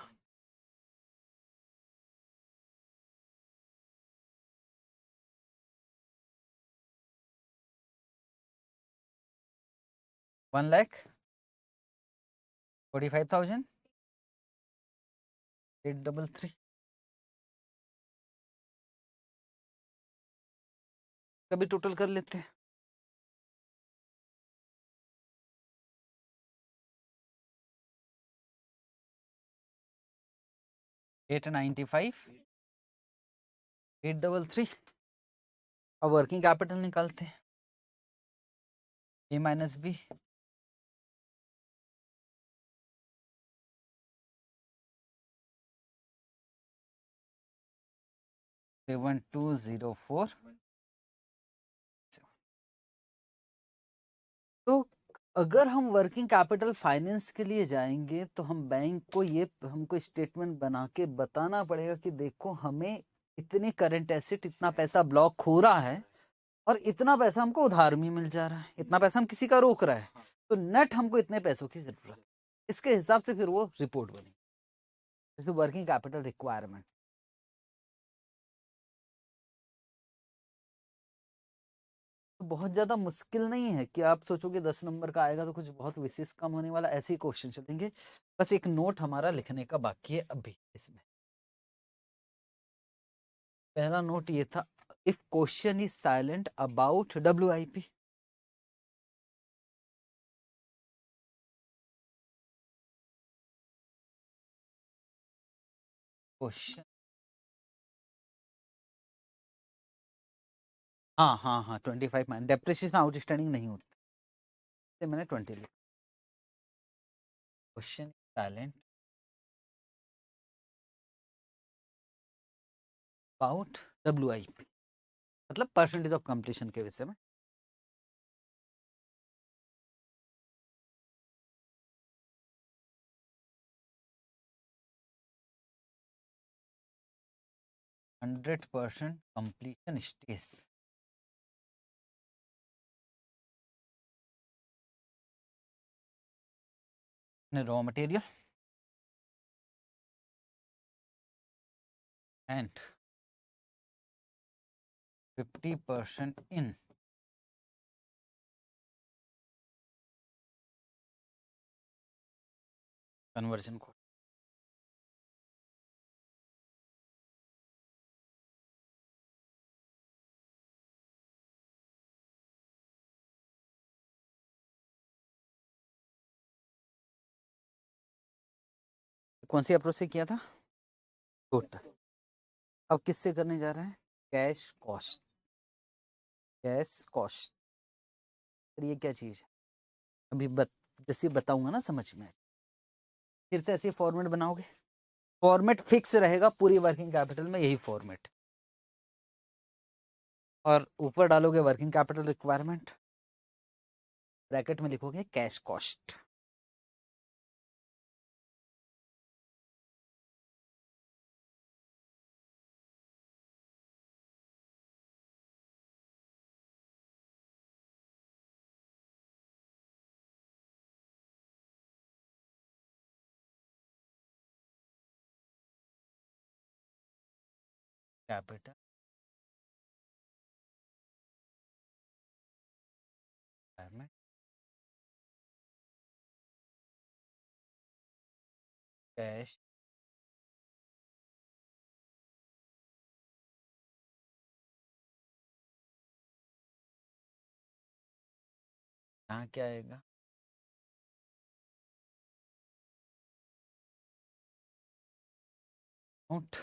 1,45,833। कभी टोटल कर लेते हैं। 895,833। अब वर्किंग कैपिटल निकालते हैं। ए माइनस बी, 7204। तो अगर हम वर्किंग कैपिटल फाइनेंस के लिए जाएंगे तो हम बैंक को ये हमको स्टेटमेंट बना के बताना पड़ेगा कि देखो हमें इतनी करंट एसेट, इतना पैसा ब्लॉक हो रहा है और इतना पैसा हमको उधार में मिल जा रहा है, इतना पैसा हम किसी का रोक रहा है, तो नेट हमको इतने पैसों की जरूरत है। इसके हिसाब से फिर वो रिपोर्ट बनी, जैसे वर्किंग कैपिटल रिक्वायरमेंट। तो बहुत ज्यादा मुश्किल नहीं है कि आप सोचोगे 10 नंबर का आएगा तो कुछ बहुत विशेष कम होने वाला, ऐसे ही क्वेश्चन चलेंगे। बस एक नोट हमारा लिखने का बाकी है अभी इसमें। पहला नोट ये था, if question is silent about WIP, question, हाँ हाँ हाँ 25 माइनस डेप्रिसिएशन आउटस्टैंडिंग नहीं होती, तो मैंने 20 लिखा। क्वेश्चन साइलेंट अबाउट WIP मतलब परसेंटेज ऑफ कंप्लीशन के विषय में। Hundred percent completion stage, raw material and 50% in conversion cost। कौन सी अप्रोच से किया था? टोटल। अब किससे करने जा रहे हैं? Cash cost. कैश कॉस्ट, ये क्या चीज है अभी जैसे बताऊंगा ना समझ में। फिर से ऐसे फॉर्मेट बनाओगे, फॉर्मेट फिक्स रहेगा पूरी वर्किंग कैपिटल में, यही फॉर्मेट। और ऊपर डालोगे वर्किंग कैपिटल रिक्वायरमेंट, ब्रैकेट में लिखोगे cash cost. Capital requirement cash यहाँ क्या आएगा? नोट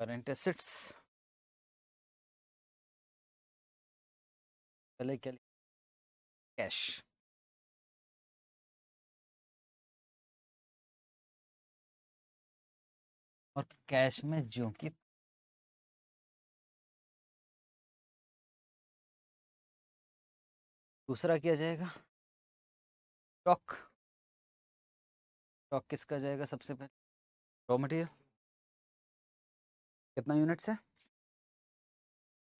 करंट एसेट्स, पहले क्या? कैश। और कैश में जो कि दूसरा किया जाएगा स्टॉक। स्टॉक किसका जाएगा सबसे पहले? Raw material. कितना यूनिट्स है?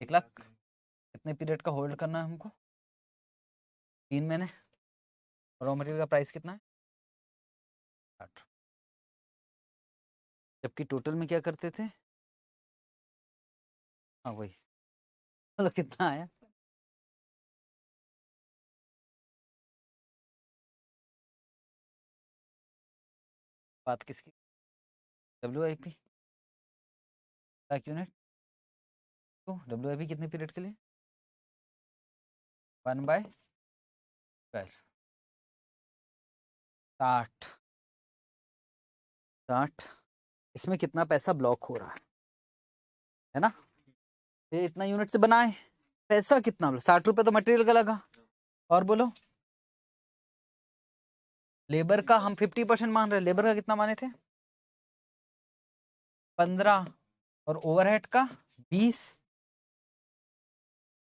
1 लाख। कितने पीरियड का होल्ड करना है हमको? 3 महीने। रॉ मटेरियल का प्राइस कितना है? 8। जबकि टोटल में क्या करते थे? हाँ वही, मतलब कितना आया? बात किसकी? WIP, lakh unit. तो WIP कितने पीरियड के लिए? 1/12। 60। 60। इसमें कितना पैसा ब्लॉक हो रहा है ना? ये इतना यूनिट से बनाए, पैसा कितना? 60 रुपए तो मटेरियल का लगा। और बोलो, लेबर का हम 50% मान रहे हैं, लेबर का कितना माने थे? 15। और ओवरहेड का 20।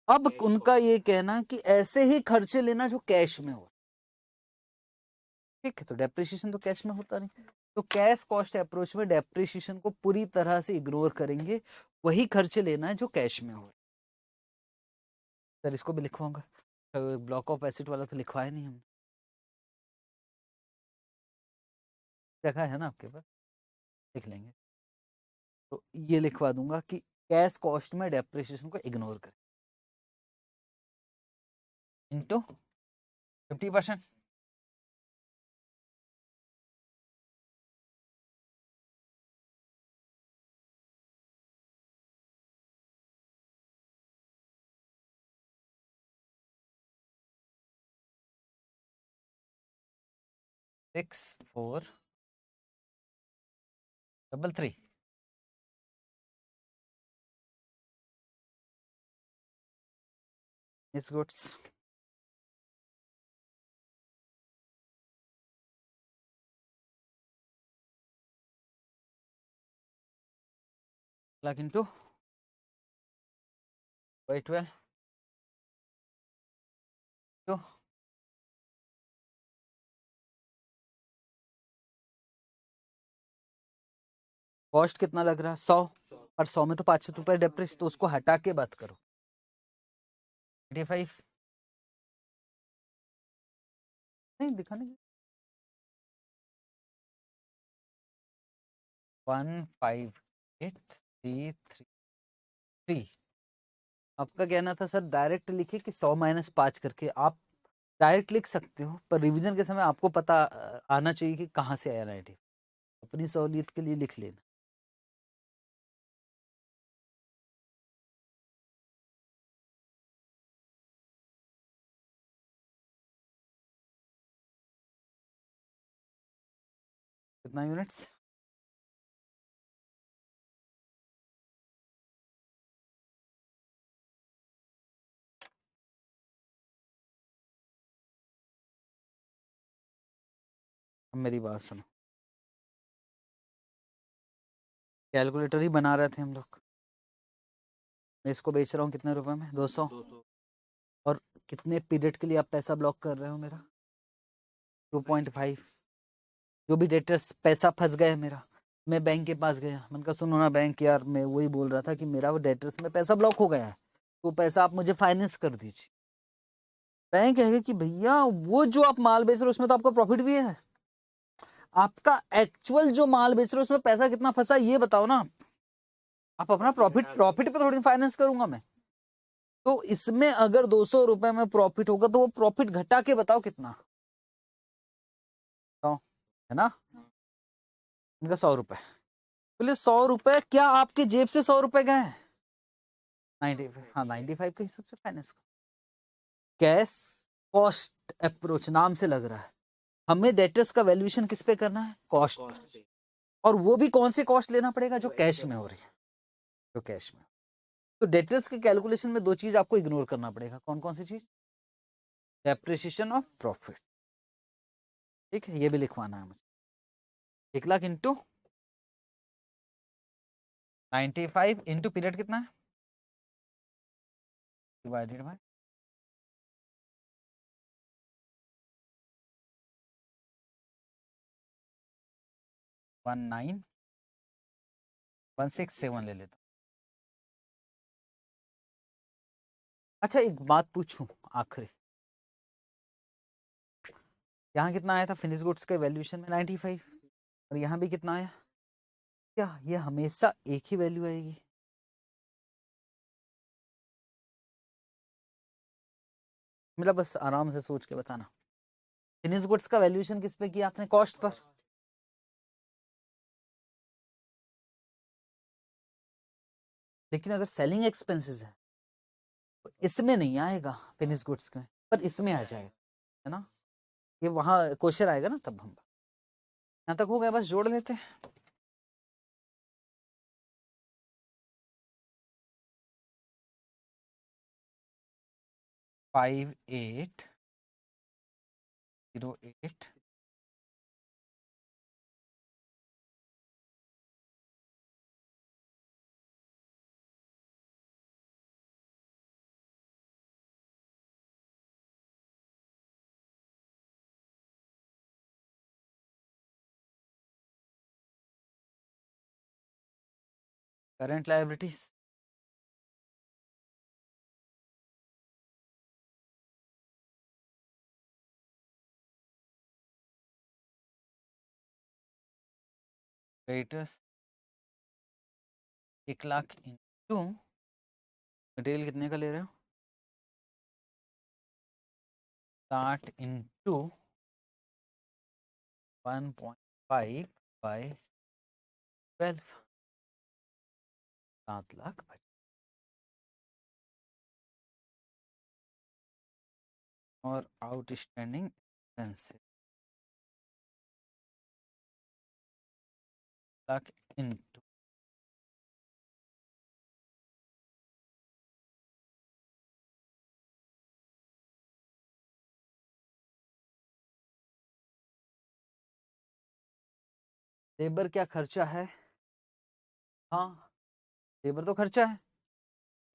अब उनका ये कहना कि ऐसे ही खर्चे लेना जो कैश में हो। ठीक है, तो डेप्रिसिएशन तो कैश में होता नहीं, तो कैश कॉस्ट अप्रोच में डेप्रिसिएशन को पूरी तरह से इग्नोर करेंगे, वही खर्चे लेना है जो कैश में हो। सर इसको भी लिखवाऊंगा, ब्लॉक ऑफ एसिड वाला तो लिखवाया नहीं हमने। जगह है ना आपके पास, लिख लेंगे। तो ये लिखवा दूंगा कि कैश कॉस्ट में डेप्रिसिएशन को इग्नोर करें इनटू 50%। सिक्स 433 इस गुड्स लाख इंटू 12 तो कॉस्ट कितना लग रहा है 100, और 100 में तो 500 रुपए डेप्रिस, तो उसको हटा के बात करो 85 नहीं दिखाने 15833। आपका कहना था सर डायरेक्ट लिखे कि 100 माइनस 5 करके, आप डायरेक्ट लिख सकते हो, पर रिवीजन के समय आपको पता आना चाहिए कि कहाँ से आया 90। अपनी सहूलियत के लिए लिख लेना। कितना यूनिट्स? अब मेरी बात सुनो, कैलकुलेटर ही बना रहे थे हम लोग। मैं इसको बेच रहा हूँ कितने रुपए में? 200। और कितने पीरियड के लिए आप पैसा ब्लॉक कर रहे हो मेरा? 2.5। जो भी डेटर्स पैसा फंस गया मेरा, मैं बैंक के पास गया, मैंने कहा सुनो ना बैंक यार, मैं वही बोल रहा था कि मेरा वो डेटर्स में पैसा ब्लॉक हो गया है, तो पैसा आप मुझे फाइनेंस कर दीजिए। बैंक कहेगा कि भैया वो जो आप माल बेच रहे हो उसमें तो आपका प्रॉफिट भी है, आपका एक्चुअल जो माल बेच रहे हो उसमें पैसा कितना फंसा ये बताओ ना। आप अपना प्रॉफिट प्रॉफिट पे थोड़ी फाइनेंस करूंगा मैं। तो इसमें अगर 200 रुपए में प्रॉफिट होगा तो वो प्रॉफिट घटा के बताओ कितना, तो है ना? इनका 100 रुपए, बोले 100 रुपए क्या आपके जेब से 100 रुपए गए हैं? 95, हाँ 95 के हिसाब से फाइनेंस। कैश कॉस्ट अप्रोच नाम से लग रहा है, हमें डेटर्स का वैल्यूएशन किस पे करना है? कॉस्ट। और वो भी कौन से कॉस्ट लेना पड़ेगा? जो कैश में हो रही है, जो कैश में। तो डेटर्स के कैलकुलेशन में दो चीज आपको इग्नोर करना पड़ेगा, कौन कौन सी चीज? डेप्रिसिएशन और प्रॉफिट। ठीक है, ये भी लिखवाना है मुझे। 1 लाख इंटू 95 इंटू पीरियड कितना है, डिवाइडेड बाय 191667 ले लेता। अच्छा एक बात पूछूं आखिरी, यहाँ कितना आया था फिनिश गुड्स के वैल्यूएशन में? 95। और यहाँ भी कितना आया? क्या ये हमेशा एक ही वैल्यू आएगी? मतलब बस आराम से सोच के बताना। फिनिश गुड्स का वैल्यूएशन किस पे किया आपने? Cost per. लेकिन अगर सेलिंग एक्सपेंसेस है तो इसमें नहीं आएगा फिनिश गुड्स में, पर इसमें आ जाएगा, है ना? ये वहां क्वेश्चन आएगा ना तब हम। यहाँ तक हो गया, बस जोड़ लेते हैं। 5808। Current liabilities creditors 1,00,000 into material कितने का ले रहे हो 60 इंटू 1.5 बाई 12 7,00,000 और outstanding expenses lakh into labour क्या खर्चा है हाँ लेबर तो खर्चा है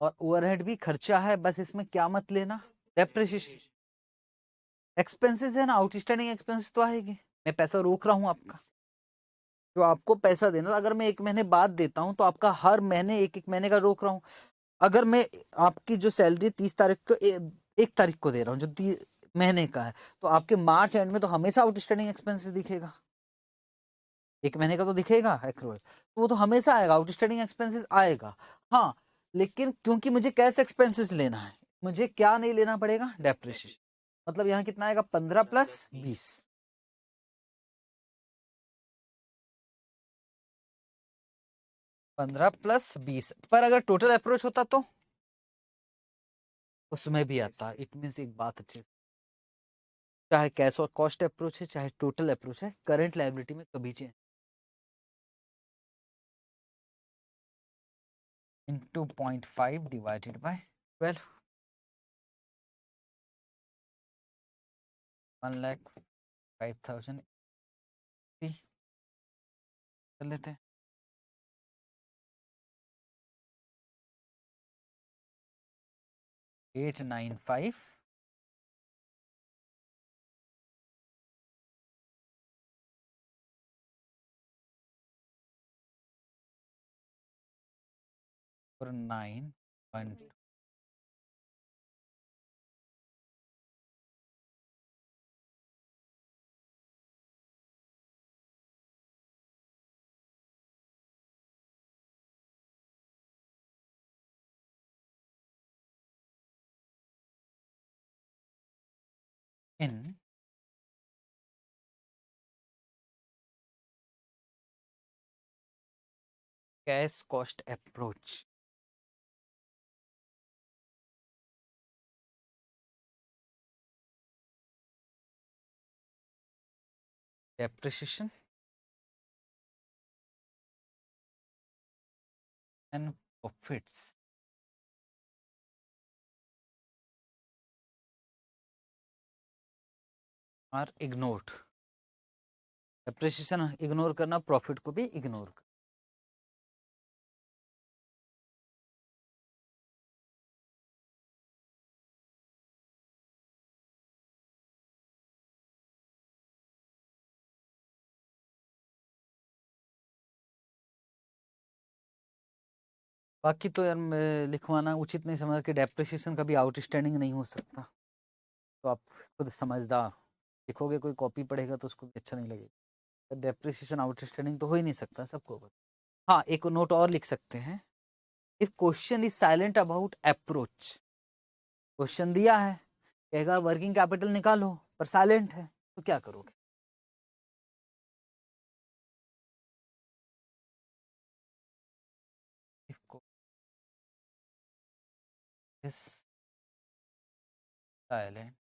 और ओवरहेड भी खर्चा है बस इसमें क्या मत लेना डेप्रिसिएशन एक्सपेंसेस है ना आउटस्टैंडिंग एक्सपेंसेस तो आएगी मैं पैसा रोक रहा हूँ आपका जो आपको पैसा देना अगर मैं 1 महीने बाद देता हूँ तो आपका हर महीने एक महीने का रोक रहा हूँ अगर मैं आपकी जो सैलरी 30 तारीख को 1 तारीख को दे रहा हूँ जो महीने का है तो आपके मार्च एंड में तो हमेशा आउटस्टैंडिंग एक्सपेंसेस दिखेगा 1 महीने का तो दिखेगा एक्रूअल तो वो तो हमेशा आएगा आउटस्टैंडिंग एक्सपेंसेस आएगा हाँ लेकिन क्योंकि मुझे कैश एक्सपेंसेस लेना है मुझे क्या नहीं लेना पड़ेगा डेप्रिसिएशन मतलब यहाँ कितना आएगा 15 + 20 15 + 20 पर अगर टोटल अप्रोच होता तो उसमें भी आता इट मीन्स एक बात अच्छी चाहे कैश और कॉस्ट अप्रोच है चाहे टोटल अप्रोच है करंट लायबिलिटी में कभी चेंज into 0.5 divided by 12 1,05,000 कर लेते हैं 895 और 9 in cash cost approach depreciation and profits are ignored depreciation ignore करना प्रॉफिट को भी इग्नोर करना बाकी तो यार लिखवाना उचित नहीं समझ कि डेप्रिसिएशन कभी आउटस्टैंडिंग नहीं हो सकता तो आप खुद समझदार लिखोगे कोई कॉपी पढ़ेगा तो उसको भी अच्छा नहीं लगेगा डेप्रिसिएशन आउटस्टैंडिंग तो हो ही नहीं सकता सबको पता हाँ एक नोट और लिख सकते हैं if question is silent about approach question दिया है कहेगा वर्किंग कैपिटल निकालो पर साइलेंट है तो क्या करोगे is silent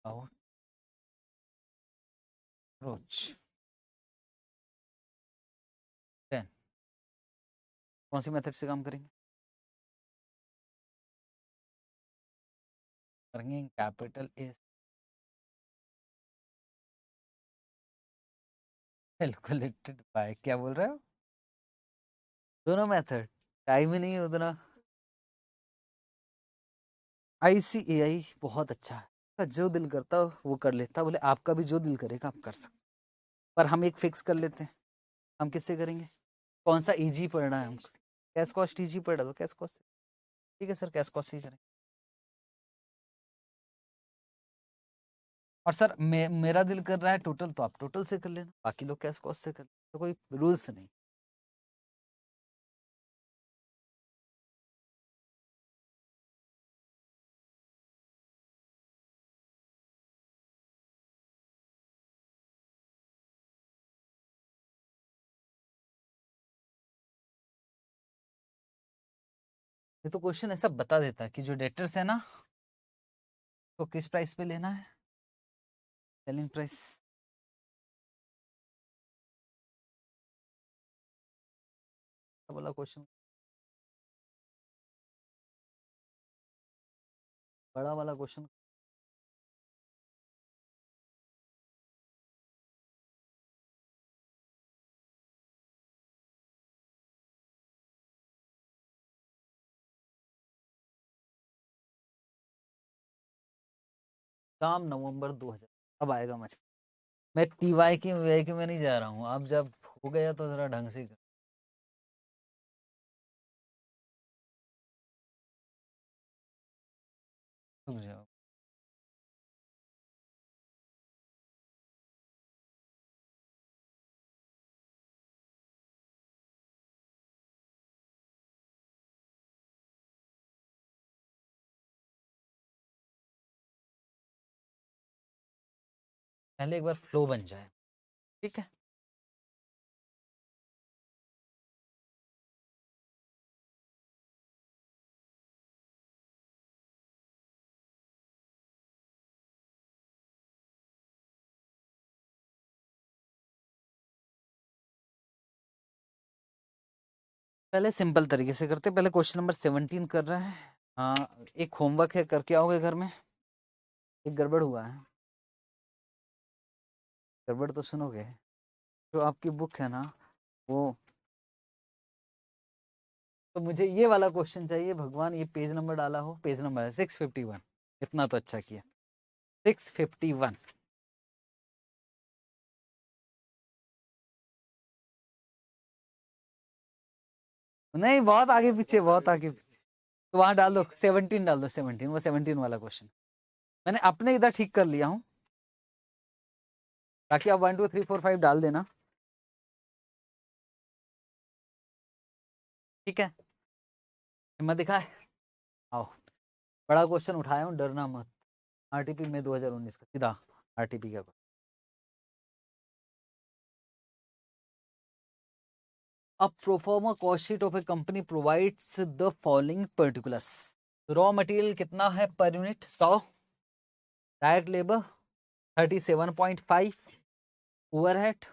about approach then कौन सी मेथड से काम करेंगे working capital is calculated by क्या बोल रहे हो दोनों मेथड टाइम ही नहीं है उतना ICAI बहुत अच्छा है जो दिल करता वो कर लेता बोले आपका भी जो दिल करेगा आप कर सकते पर हम एक फिक्स कर लेते हैं हम किससे करेंगे कौन सा इजी पढ़ना है हमको कैश कॉस्ट इजी पढ़ा दो कैश कॉस्ट ठीक है सर कैश कॉस्ट ही करें और सर मेरा दिल कर रहा है टोटल, तो आप टोटल से कर लेना, बाकी लोग कैश कॉस्ट से कर लेना, तो कोई रूल्स नहीं। ये तो क्वेश्चन ऐसा बता देता है कि जो डेटर्स है ना, तो किस प्राइस पे लेना है, सेलिंग प्राइस। वाला क्वेश्चन, बड़ा वाला क्वेश्चन। शाम नवंबर 2000, अब आएगा मजा। मैं टीवाई की वे की में नहीं जा रहा हूँ, अब जब हो गया तो जरा ढंग से कर। रुक जाओ। पहले एक बार फ्लो बन जाए, ठीक है। पहले सिंपल तरीके से करते, पहले क्वेश्चन नंबर 17 कर रहे हैं। हाँ, एक होमवर्क है, करके आओगे घर में। एक गड़बड़ हुआ है, गड़बड़ तो सुनोगे। जो आपकी बुक है ना, वो, तो मुझे ये वाला क्वेश्चन चाहिए भगवान, ये पेज नंबर डाला हो, पेज नंबर है 651। इतना तो अच्छा किया, 651। नहीं, बहुत आगे पीछे, बहुत आगे पीछे। तो वहां डाल दो 17, डाल दो 17, वो 17 वाला क्वेश्चन मैंने अपने इधर ठीक कर लिया हूँ, ताकि आप 1 2 3 4 5 डाल देना, ठीक है। हिम्मत दिखाए, आओ। बड़ा क्वेश्चन उठाया हूँ, डरना मत। आरटीपी में 2019 का सीधा आरटीपी का। A pro forma cost sheet of a company provides the following particulars. Raw material कितना है per unit, 100। Direct labour 37.5, overhead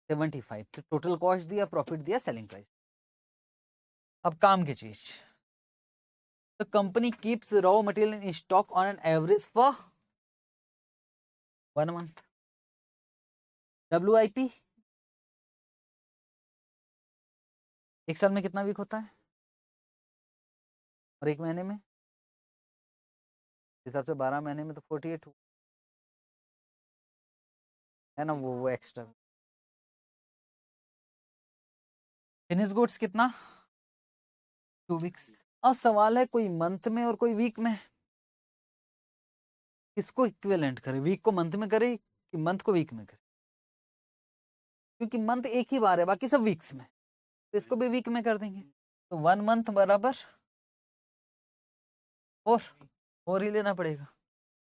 75। तो टोटल कॉस्ट दिया, प्रॉफिट दिया, सेलिंग प्राइस। अब काम की चीज, the company keeps raw material in stock on an average for 1 month. WIP एक साल में कितना वीक होता है, और एक महीने में हिसाब से 12 महीने में तो 48 है ना, वो एक्स्ट्रा। फिनिश गुड्स कितना, 2 वीक्स। अब सवाल है कोई मंथ में और कोई वीक में, किसको इक्विवेलेंट करे, वीक को मंथ में करे कि मंथ को वीक में करे, क्योंकि मंथ एक ही बार है, बाकी सब वीक्स में, तो इसको भी वीक में कर देंगे। तो 1 मंथ बराबर 4, 4 ही लेना पड़ेगा।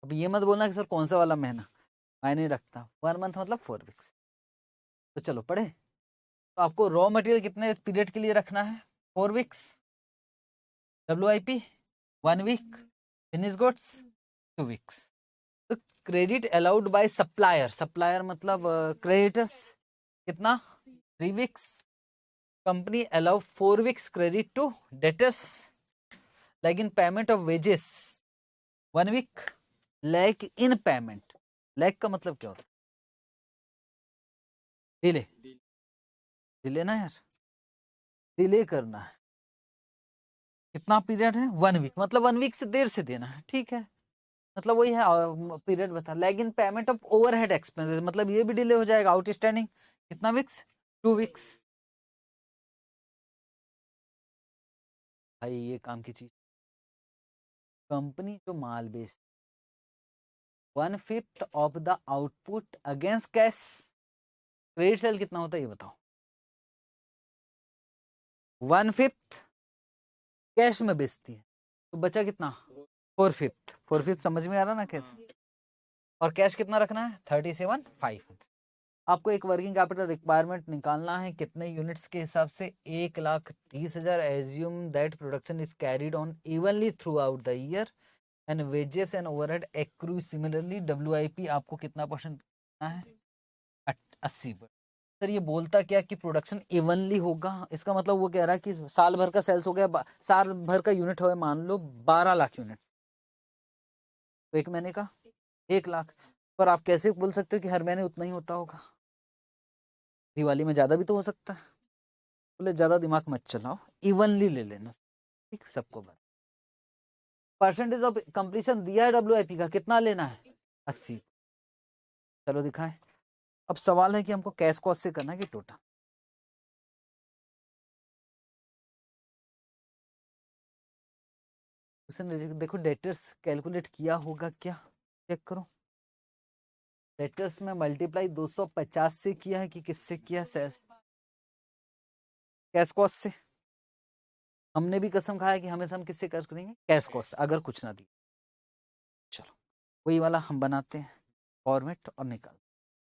अब ये मत बोलना कि सर कौन सा वाला महीना, मायने रखता, 1 मंथ मतलब 4 वीक्स। तो चलो पढ़े। तो आपको रॉ मटेरियल कितने पीरियड के लिए रखना है, 4 weeks. WIP 1 week, finish goods 2 weeks. तो credit allowed by supplier, supplier मतलब क्रेडिटर्स, कितना, 3 weeks. Company allow 4 weeks credit to debtors, like in payment of wages 1 week, lag in payment. Lag का मतलब क्या होता है, डिले, डिले ना यार, डिले करना है। कितना पीरियड है, 1 वीक, मतलब 1 वीक से देर से देना है, ठीक है। मतलब वही है, पीरियड बता, lag in payment of overhead expenses, मतलब ये भी डिले हो जाएगा, आउटस्टैंडिंग कितना वीक्स, 2 वीक्स। भाई ये काम की चीज, कंपनी जो माल बेच, 1/5 of the output against cash. Credit sale कितना होता है ये बताओ। 1/5 कैश में बेचती है तो बचा कितना 4/5। 4/5 समझ में आ रहा ना कैसे। और कैश कितना रखना है 37,500। आपको एक वर्किंग कैपिटल रिक्वायरमेंट निकालना है कितने यूनिट्स के हिसाब से 1,30,000। Assume that production is carried on evenly through out the year and wages and overhead accrue similarly. WIP आपको कितना परसेंट देना है 80%। सर ये बोलता क्या कि प्रोडक्शन इवनली होगा, इसका मतलब वो कह रहा है कि साल भर का सेल्स हो गया, साल भर का यूनिट हो गया मान लो 12 लाख यूनिट, तो एक महीने का 1 लाख। पर आप कैसे बोल सकते हो कि हर महीने उतना ही होता होगा, दिवाली में ज्यादा भी तो हो सकता है। बोले ज्यादा दिमाग मत चलाओ, इवनली ले लेना, ठीक सबको बराबर। परसेंटेज ऑफ कंप्लीशन दिया है WIP का, कितना लेना है 80। चलो दिखाएं। अब सवाल है कि हमको कैश कॉस्ट से करना है कि टोटल। देखो डेटर्स कैलकुलेट किया होगा क्या, चेक करो। डेटर्स में मल्टीप्लाई 250 से किया है कि किससे किया है, कैश कॉस्ट से। हमने भी कसम खाया कि हमेशा हम किससे कर करेंगे कैश कॉस्ट अगर कुछ ना दी। चलो वही वाला हम बनाते हैं फॉर्मेट और निकाल।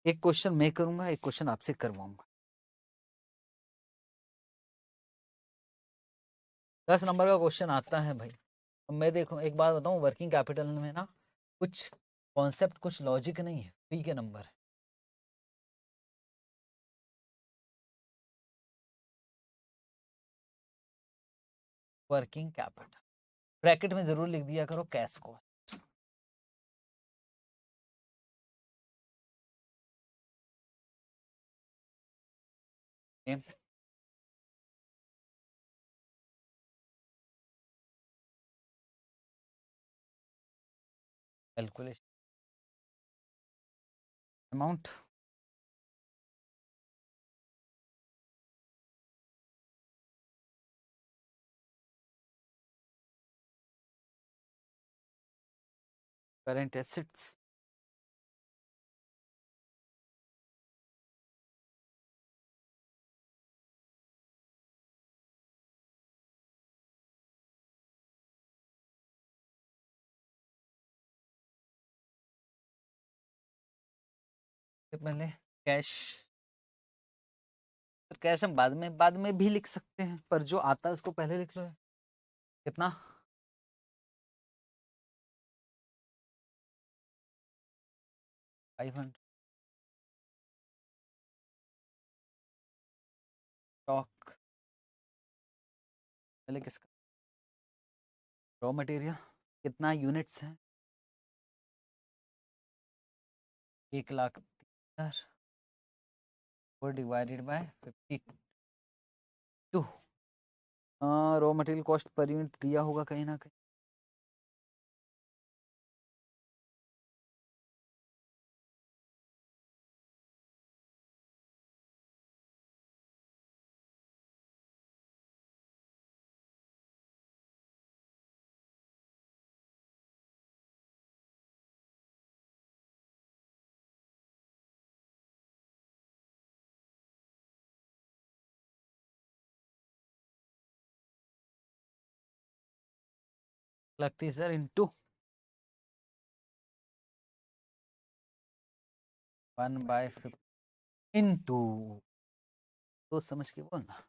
एक क्वेश्चन मैं करूंगा, एक क्वेश्चन आपसे करवाऊंगा। 10 नंबर का क्वेश्चन आता है भाई। अब मैं देखो एक बात बताऊं, वर्किंग कैपिटल में ना कुछ कॉन्सेप्ट कुछ लॉजिक नहीं है, फ्री के नंबर है। वर्किंग कैपिटल ब्रैकेट में जरूर लिख दिया करो cash cost. Calculation amount current assets पहले कैश। कैश हम बाद में भी लिख सकते हैं, पर जो आता है उसको पहले लिख लो। कितना 500। स्टॉक पहले किसका, रॉ मटेरियल कितना यूनिट्स है 1,30,000 और divided by 52। Raw material cost per unit दिया होगा कहीं ना कहीं। लगती है सर इंटू 1/50 इंटू, तो समझ के बोलना।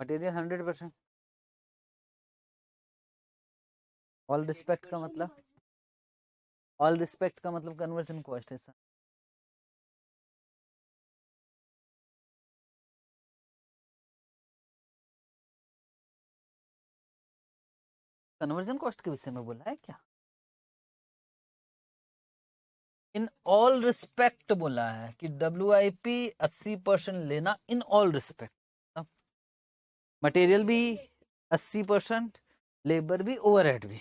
मटेरियल 100%। ऑल रिस्पेक्ट का मतलब, ऑल रिस्पेक्ट का मतलब कन्वर्जन कॉस्ट है सर। कन्वर्जन कॉस्ट के विषय में बोला है क्या, इन ऑल रिस्पेक्ट बोला है कि WIP 80% लेना इन ऑल रिस्पेक्ट। मटेरियल भी 80%, लेबर भी, ओवरहेड भी।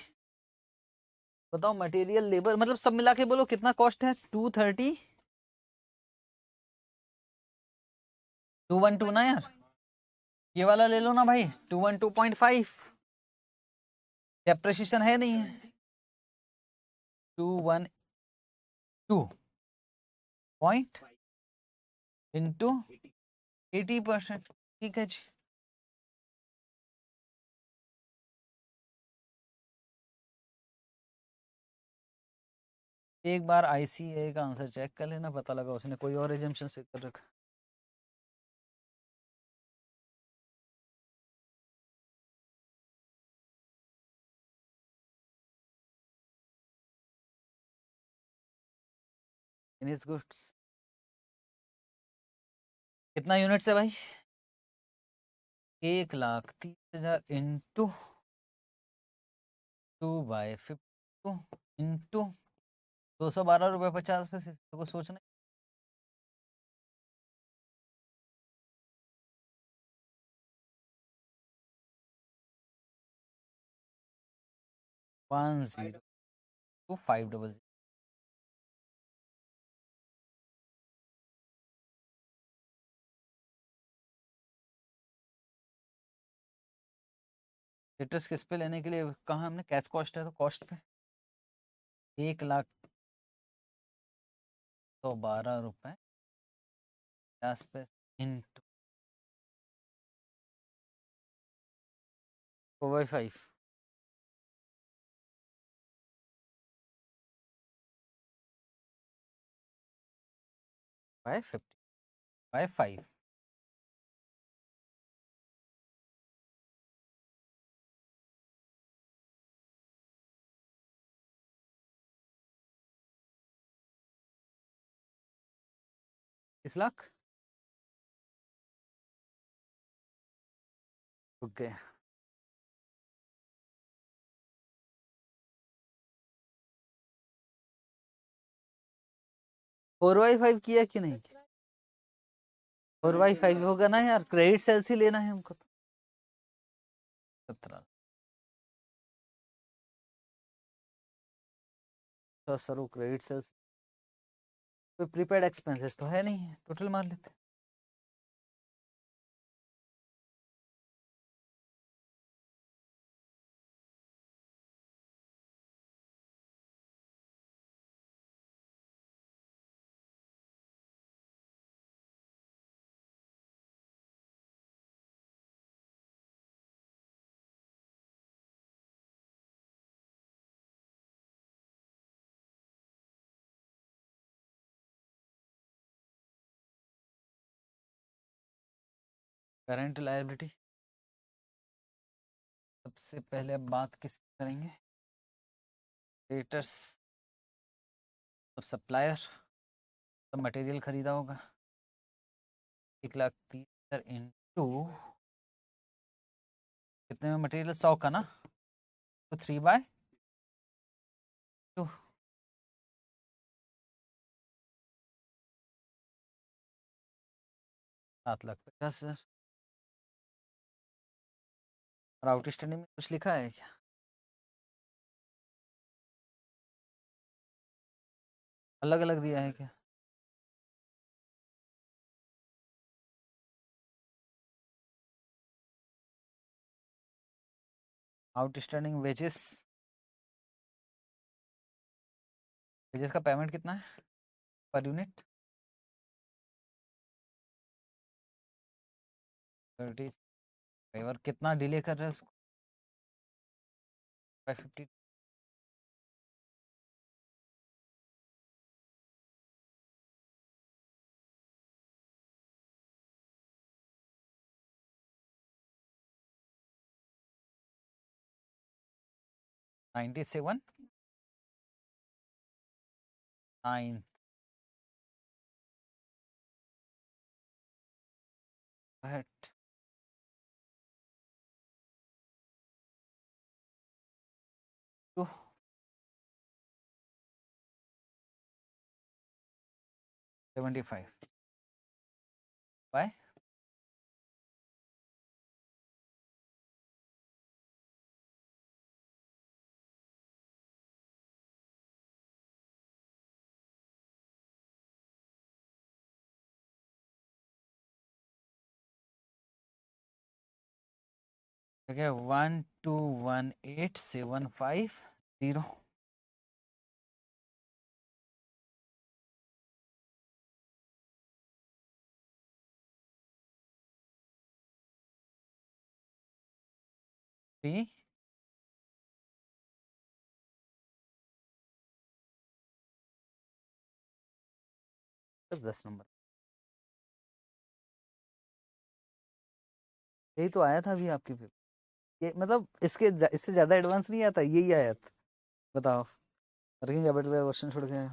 बताओ मटेरियल लेबर मतलब सब मिला के बोलो कितना कॉस्ट है 230 212 ना यार। ये वाला ले लो ना भाई, 212.5, डेप्रिसिएशन है नहीं है, 212 इंटू 80%, ठीक है जी। एक बार ICAI का आंसर चेक कर लेना, पता लगा उसने कोई और एजम्पशन से कर रखा। फिनिश गुड्स कितना यूनिट से भाई? 1,30,000 इंटू 2/52 इंटू 212 रुपये 50 पैसे, तो सोचना। 102500। इंटरेस्ट किस पे लेने के लिए कहा हमने? कैश कॉस्ट है तो कॉस्ट पे 1,112 रुपये 50 पैसे इंटू 4/5 बाय 50/5। इस लाख ओके। 4/5 किया कि नहीं? 4/5 होगा ना यार, क्रेडिट सेल्स ही लेना है हमको तो। 17 तो सर वो क्रेडिट सेल्स, कोई प्रीपेड एक्सपेंसेस तो है नहीं, टोटल मार लेते। करंट लायबिलिटी सबसे पहले अब बात किस करेंगे? क्रेडिटर्स, अब सप्लायर, तो मटेरियल खरीदा होगा 1,30,000 इंटू कितने में मटेरियल? 100 का ना, तो 3/2, 7,50,000। और आउटस्टैंडिंग में कुछ लिखा है क्या? अलग अलग दिया है क्या? आउटस्टैंडिंग वेजेस, वेजेस का पेमेंट कितना है पर यूनिट? 30। और कितना डिले कर रहे हैं उसको? 550। 97 9 टू 75 बाय ठीक है 1218750 3 10 नंबर यही तो आया था अभी आपके पेपर ये मतलब इससे ज्यादा एडवांस नहीं आता यही आया था बताओ वर्किंग कैपिटल का क्वेश्चन छोड़ के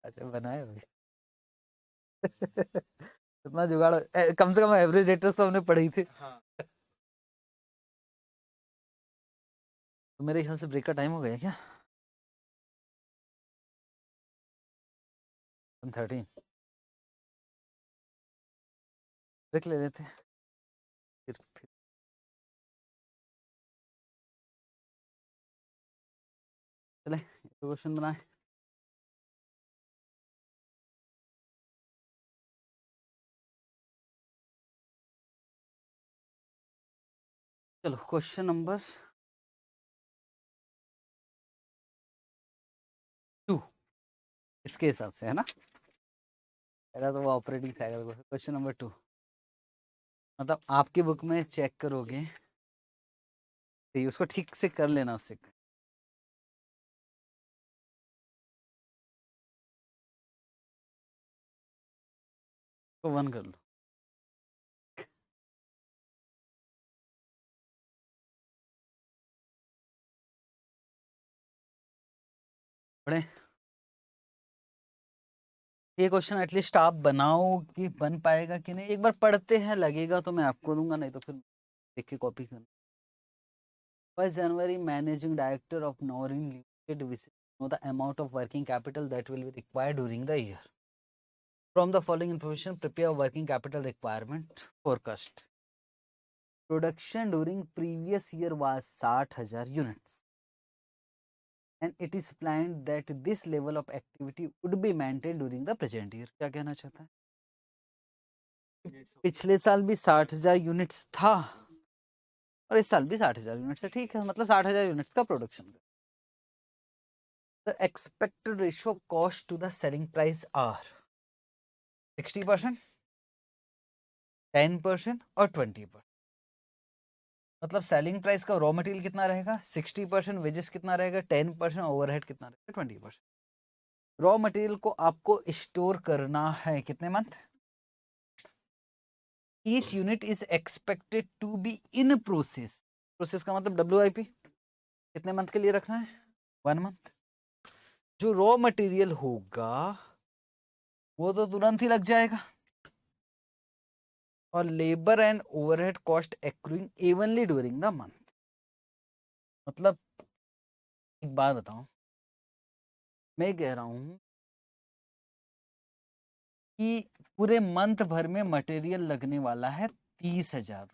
अच्छा बनाए भाई इतना जुगाड़ कम से कम एवरेज रेटर्स तो हमने पढ़ी थी हाँ। तो मेरे ख्याल से ब्रेक का टाइम हो गया क्या 13 ब्रेक ले लेते हैं फिर चले क्वेश्चन बनाए चलो क्वेश्चन नंबर 2 इसके हिसाब से है ना पहला तो वो ऑपरेटिंग साइकिल क्वेश्चन नंबर 2 मतलब आपकी बुक में चेक करोगे तो उसको ठीक से कर लेना उससे तो 1 कर लो पढ़े ये क्वेश्चन एटलीस्ट आप बनाओ कि बन पाएगा कि नहीं एक बार पढ़ते हैं लगेगा तो मैं आपको दूंगा नहीं तो फिर देख के कॉपी करना 1 January managing director of Norin Limited will know the amount of working capital that will be required during the year. From the following information, prepare a working capital requirement forecast. Production during previous year was 60,000 units. And it is planned that this level of activity would be maintained during the present year. क्या कहना चाहता है पिछले साल भी 60,000 units था और इस साल भी 60,000 यूनिट्स है ठीक है मतलब 60,000 यूनिट्स का production the expected ratio of cost to the selling price are 60%, 10% और 20%. मतलब सेलिंग प्राइस का रॉ मटेरियल कितना रहेगा 60%, वेजेस कितना रहेगा 10%, ओवरहेड कितना रहेगा 20%. रॉ मटेरियल को आपको स्टोर करना है कितने month each unit is expected to be in process process का मतलब WIP कितने मंथ के लिए रखना है 1 मंथ जो रॉ मटेरियल होगा वो तो तुरंत ही लग जाएगा और labour and overhead cost accruing evenly during the month मतलब एक बात बताऊं मैं कह रहा हूं कि पूरे मंथ भर में मटेरियल लगने वाला है 30,000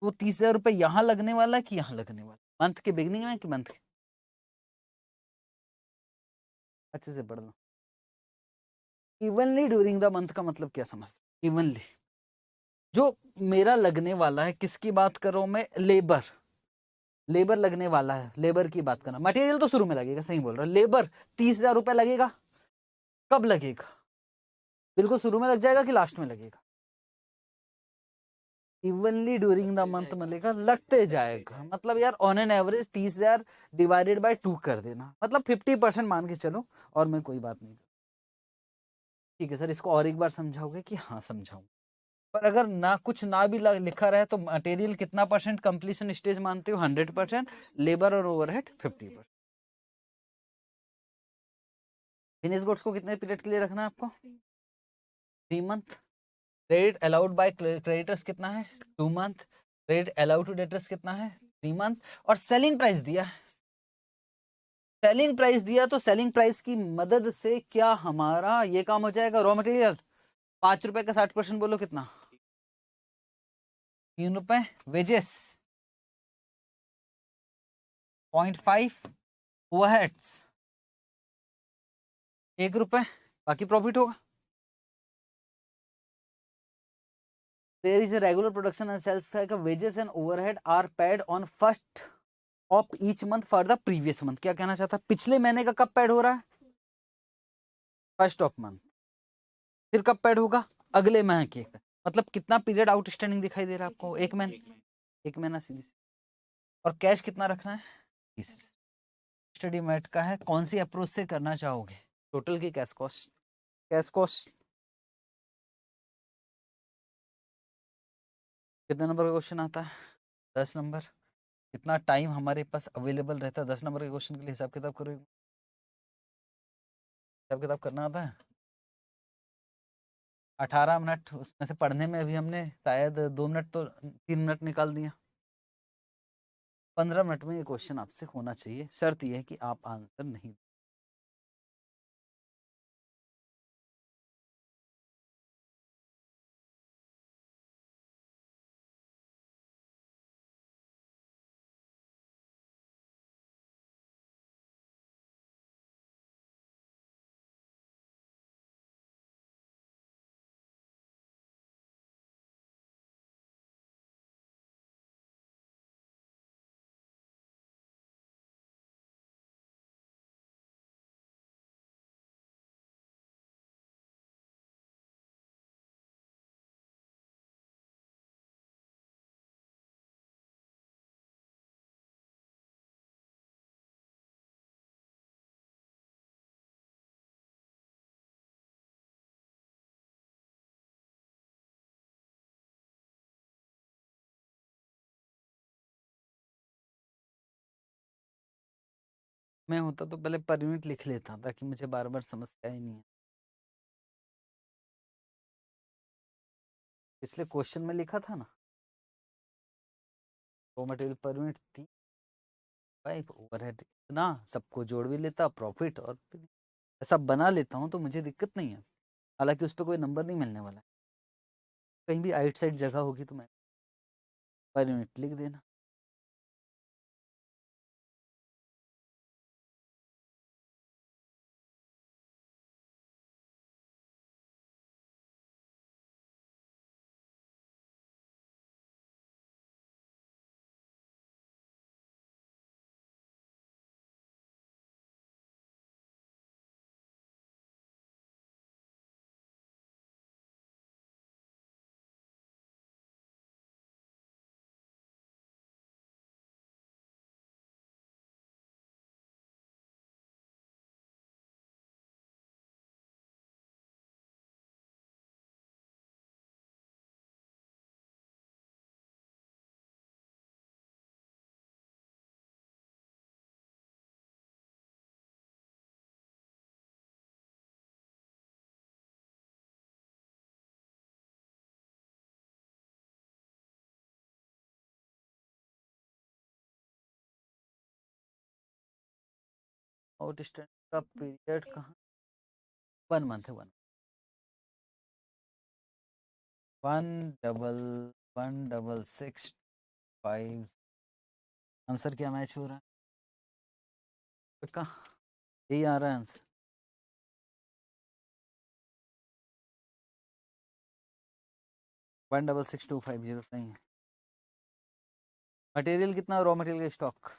तो 30,000 रुपए यहां लगने वाला है कि यहां लगने वाला मंथ के बिगनिंग में कि मंथ के अच्छे से पढ़ लो इवनली ड्यूरिंग द मंथ का मतलब क्या समझते इवनली जो मेरा लगने वाला है किसकी बात कर रहा हूं मैं लेबर लगने वाला है लेबर की बात करना मटेरियल तो शुरू में लगेगा सही बोल रहा लेबर 30,000 रुपए लगेगा कब लगेगा बिल्कुल शुरू में लग जाएगा कि लास्ट में लगेगा इवनली ड्यूरिंग द मंथ मिलेगा लगते जाएगा मतलब यार on an average 30,000 divided by 2 कर देना मतलब 50% मान के चलो और मैं कोई बात नहीं ठीक है सर इसको और एक बार समझाओगे कि हाँ समझाऊं पर अगर ना कुछ ना भी लिखा रहे तो मटेरियल कितना परसेंट कंप्लीशन स्टेज मानते हो 100% लेबर और ओवरहेड 50%. फिनिश गुड्स को कितने पीरियड के लिए रखना है आपको 3 month credit allowed by creditors कितना है 2 month credit allowed to debtors कितना है 3 मंथ और सेलिंग प्राइस दिया सेलिंग प्राइस दिया तो सेलिंग प्राइस की मदद से क्या हमारा ये काम हो जाएगा रॉ मटेरियल 5 रुपए का 60% बोलो कितना 3 रुपए वेजेस 0.5 ओवरहेड्स 1 रुपए बाकी प्रॉफिट होगा there is a regular production and sales cycle, wages and overhead are paid on first of each month for the previous month. क्या कहना चाहता है, पिछले महीने का कब पेड हो रहा है, फर्स्ट ऑफ मंथ, फिर कब पेड होगा, अगले माह के, मतलब कितना पीरियड आउटस्टैंडिंग दिखाई दे रहा है आपको, एक महीना, एक महीना सीधी, और कैश कितना रखना है, स्टडी मेट का है, कौन सी अप्रोच से करना चाहोगे, टोटल की कैश कॉस्ट, कैश कॉस्ट कितने नंबर का क्वेश्चन आता है, 10 नंबर, कितना टाइम हमारे पास अवेलेबल रहता है 10 नंबर के क्वेश्चन के लिए, हिसाब किताब करो, हिसाब किताब करना आता है, 18 मिनट, उसमें से पढ़ने में अभी हमने शायद 2 मिनट तो 3 मिनट निकाल दिया, 15 मिनट में ये क्वेश्चन आपसे होना चाहिए, शर्त यह है कि आप आंसर नहीं, मैं होता तो पहले पर यूनिट लिख लेता ताकि मुझे बार बार समस्या ही नहीं है, इसलिए क्वेश्चन में लिखा था ना, रॉ मटेरियल पर यूनिट थी, पाइप ओवरहेड इतना, सबको जोड़ भी लेता, प्रॉफिट और ऐसा बना लेता हूँ तो मुझे दिक्कत नहीं है, हालांकि उस पर कोई नंबर नहीं मिलने वाला है, कहीं भी आइट साइड जगह होगी तो मैं पर यूनिट लिख देना, आउट स्टैंड का पीरियड कहाँ, 1 मंथ है, 11665, आंसर क्या मैच हो रहा है, कहाँ यही आ रहा है आंसर, 166,250 सही है, मटेरियल कितना, रॉ मटेरियल का स्टॉक,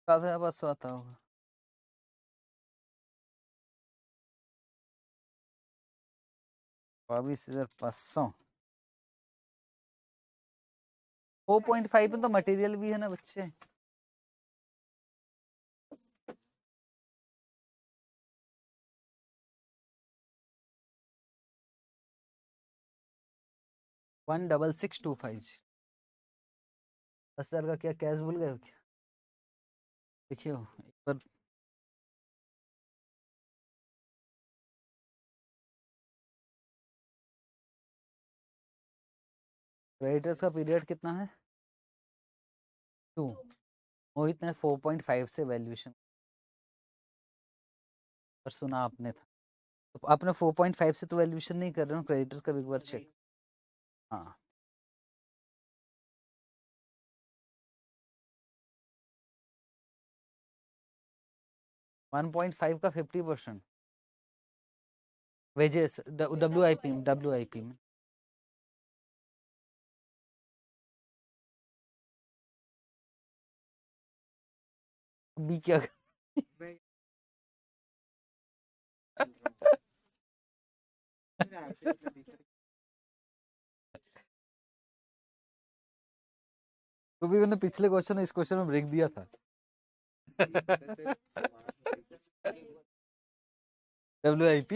आधा बस आता होगा, 22,500, 4.5 में तो मटेरियल भी है ना बच्चे, 166,250, 10,000 का क्या कैश भूल गए हो क्या, देखिए एक बार, क्रेडिटर्स का पीरियड कितना है 2, मोहित ने 4.5 से वैल्यूएशन, पर सुना आपने था, तो आपने 4.5 से तो वैल्यूएशन नहीं कर रहे हो, क्रेडिटर्स का भी एक बार चेक, हाँ 1.5 का 50%, वेजेस WIP में बी क्या तो भी मैंने पिछले क्वेश्चन इस क्वेश्चन में ब्रेक दिया था WIP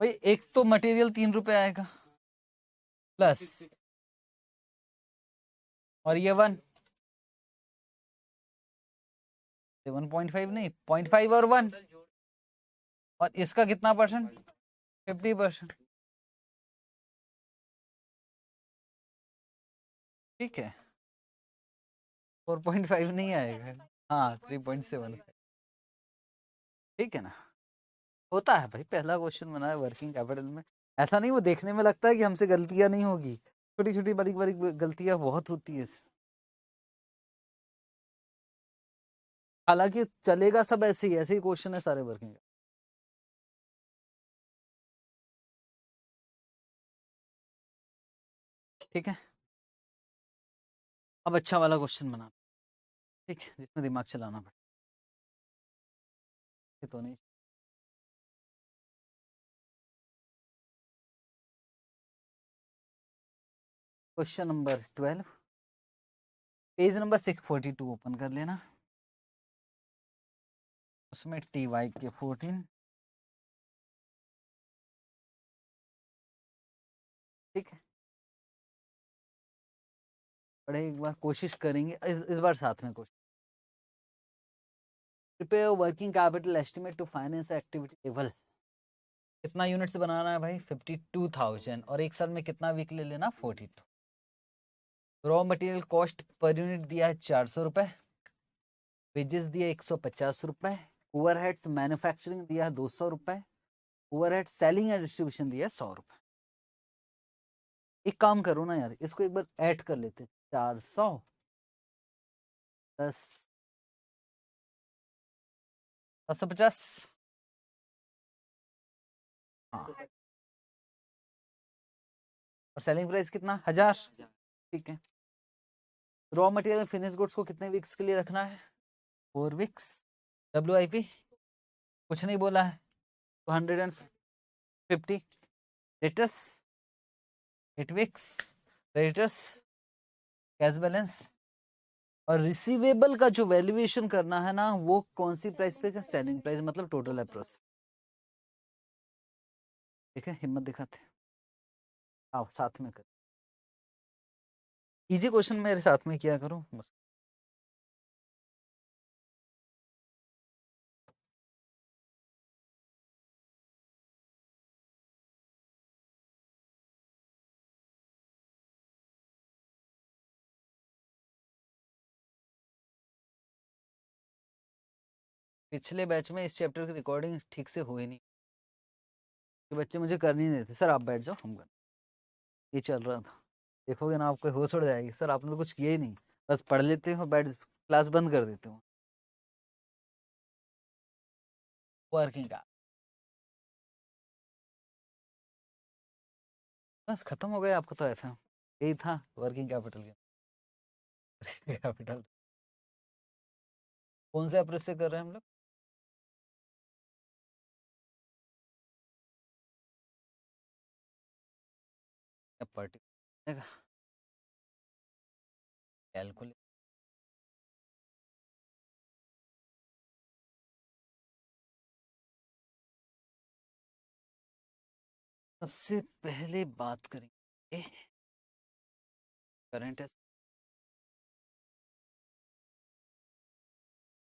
भाई एक तो मटेरियल 3 रुपए आएगा प्लस और ये 1.5 नहीं 0.5 और 1 और इसका कितना परसेंट 50%। ठीक है 4.5 नहीं आएगा हाँ 3.7 ठीक है ना। होता है भाई पहला क्वेश्चन बना है वर्किंग कैपिटल में ऐसा नहीं वो देखने में लगता है कि हमसे गलतियां नहीं होगी छोटी छोटी बड़ी बड़ी गलतियां बहुत होती है इसमें। हालांकि चलेगा सब ऐसे ही क्वेश्चन है सारे वर्किंग। ठीक है अब अच्छा वाला क्वेश्चन बना ठीक है जिसमें दिमाग चलाना पड़े तो नहीं। Question number 12 page number 642 open कर लेना उसमें TY के 14 ठीक है पढ़े एक बार कोशिश करेंगे इस बार साथ में question prepare working capital estimate to finance activity table कितना यूनिट से बनाना है भाई 52,000 और एक साल में कितना वीक ले लेना 42। Raw material cost per unit दिया है 400 रुपए वेजेस दिया 150 रुपए ओवरहेड्स मैन्युफैक्चरिंग दिया है 200 रुपए ओवरहेड सेलिंग एंड डिस्ट्रीब्यूशन दिया है 100 रुपए। एक काम करो ना यार इसको एक बार ऐड कर लेते 400 10 750 हाँ और सेलिंग प्राइस कितना 1000 ठीक है। रॉ मटेरियल फिनिश गुड्स को कितने वीक्स के लिए रखना है 4 वीक्स WIP कुछ नहीं बोला है 250 debtors 8 weeks creditors cash balance और रिसीवेबल का जो वैल्यूएशन करना है ना वो कौन सी प्राइस पे सेलिंग प्राइस मतलब टोटल अप्रोच। ठीक है हिम्मत दिखाते आओ साथ में कर इजी क्वेश्चन मेरे साथ में किया करो बस। पिछले बैच में इस चैप्टर की रिकॉर्डिंग ठीक से हुई नहीं कि बच्चे मुझे करनी नहीं देते सर आप बैठ जाओ हम कर ये चल रहा था देखोगे ना आपको होश उड़ जाएगी सर आपने तो कुछ किया ही नहीं बस पढ़ लेते हो बैठ क्लास बंद कर देते हो वर्किंग का बस खत्म हो गया आपका तो FM यही था वर्किंग कैपिटल के कैपिटल कौन से अप्रोच से कर रहे हैं हम लोग पर्टिकुलर कैलकुलेट सबसे पहले बात करेंगे करंट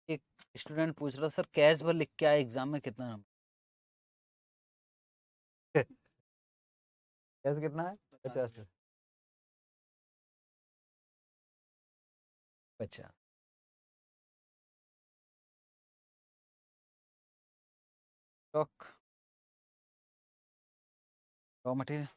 एक स्टूडेंट पूछ रहा सर कैश भर लिख के आए एग्जाम में कितना नंबर कैश कितना है 50 50 स्टॉक रॉ मटेरियल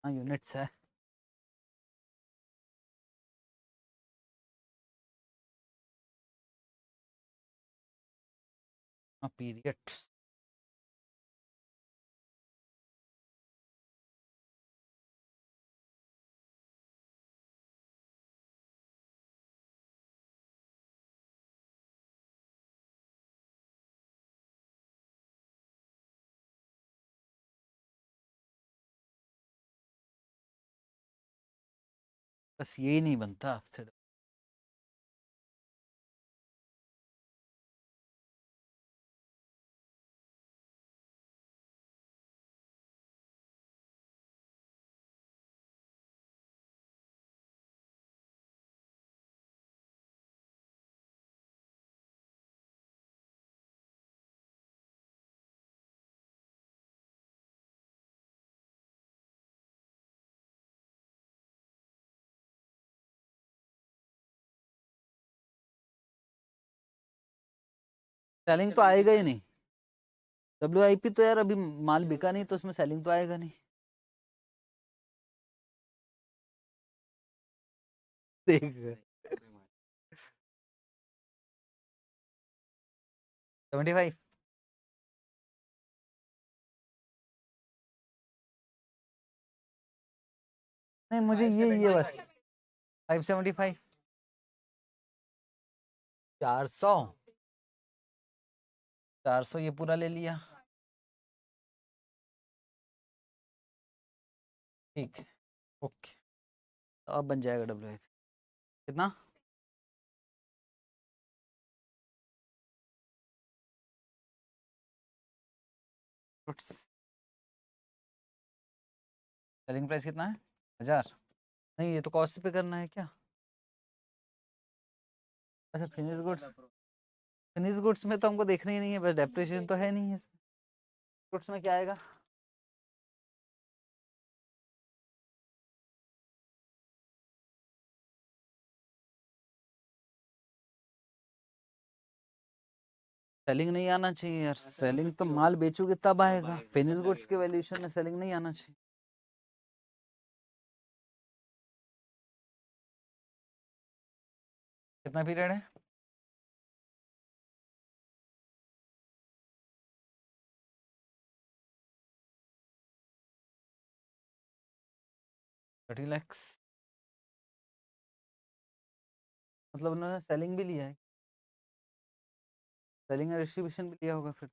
हाँ यूनिट्स है। हाँ पीरियड्स। बस यही नहीं बनता आपसे। सेलिंग तो आएगा ही नहीं। WIP तो यार अभी माल बिका नहीं तो उसमें सेलिंग तो आएगा नहीं। देख 75। नहीं मुझे ये बस 575। 400। 400 ये पूरा ले लिया। ठीक है ओके। तो अब बन जाएगा WIP कितना। सेलिंग प्राइस कितना है 1000। नहीं ये तो कॉस्ट पे करना है क्या। अच्छा फिनिश गुड्स। फिनिश गुड्स में तो हमको देखना ही नहीं है, बस डेप्रिसिएशन तो है नहीं है इसमें। गुड्स में क्या आएगा। सेलिंग नहीं आना चाहिए यार, सेलिंग तो माल बेचोगे तब आएगा, फिनिश गुड्स के वैल्यूएशन में सेलिंग नहीं आना चाहिए। कितना पीरियड है। 30 lakhs। मतलब उन्होंने सेलिंग भी लिया है। सेलिंग और डिस्ट्रीब्यूशन भी लिया होगा फिर।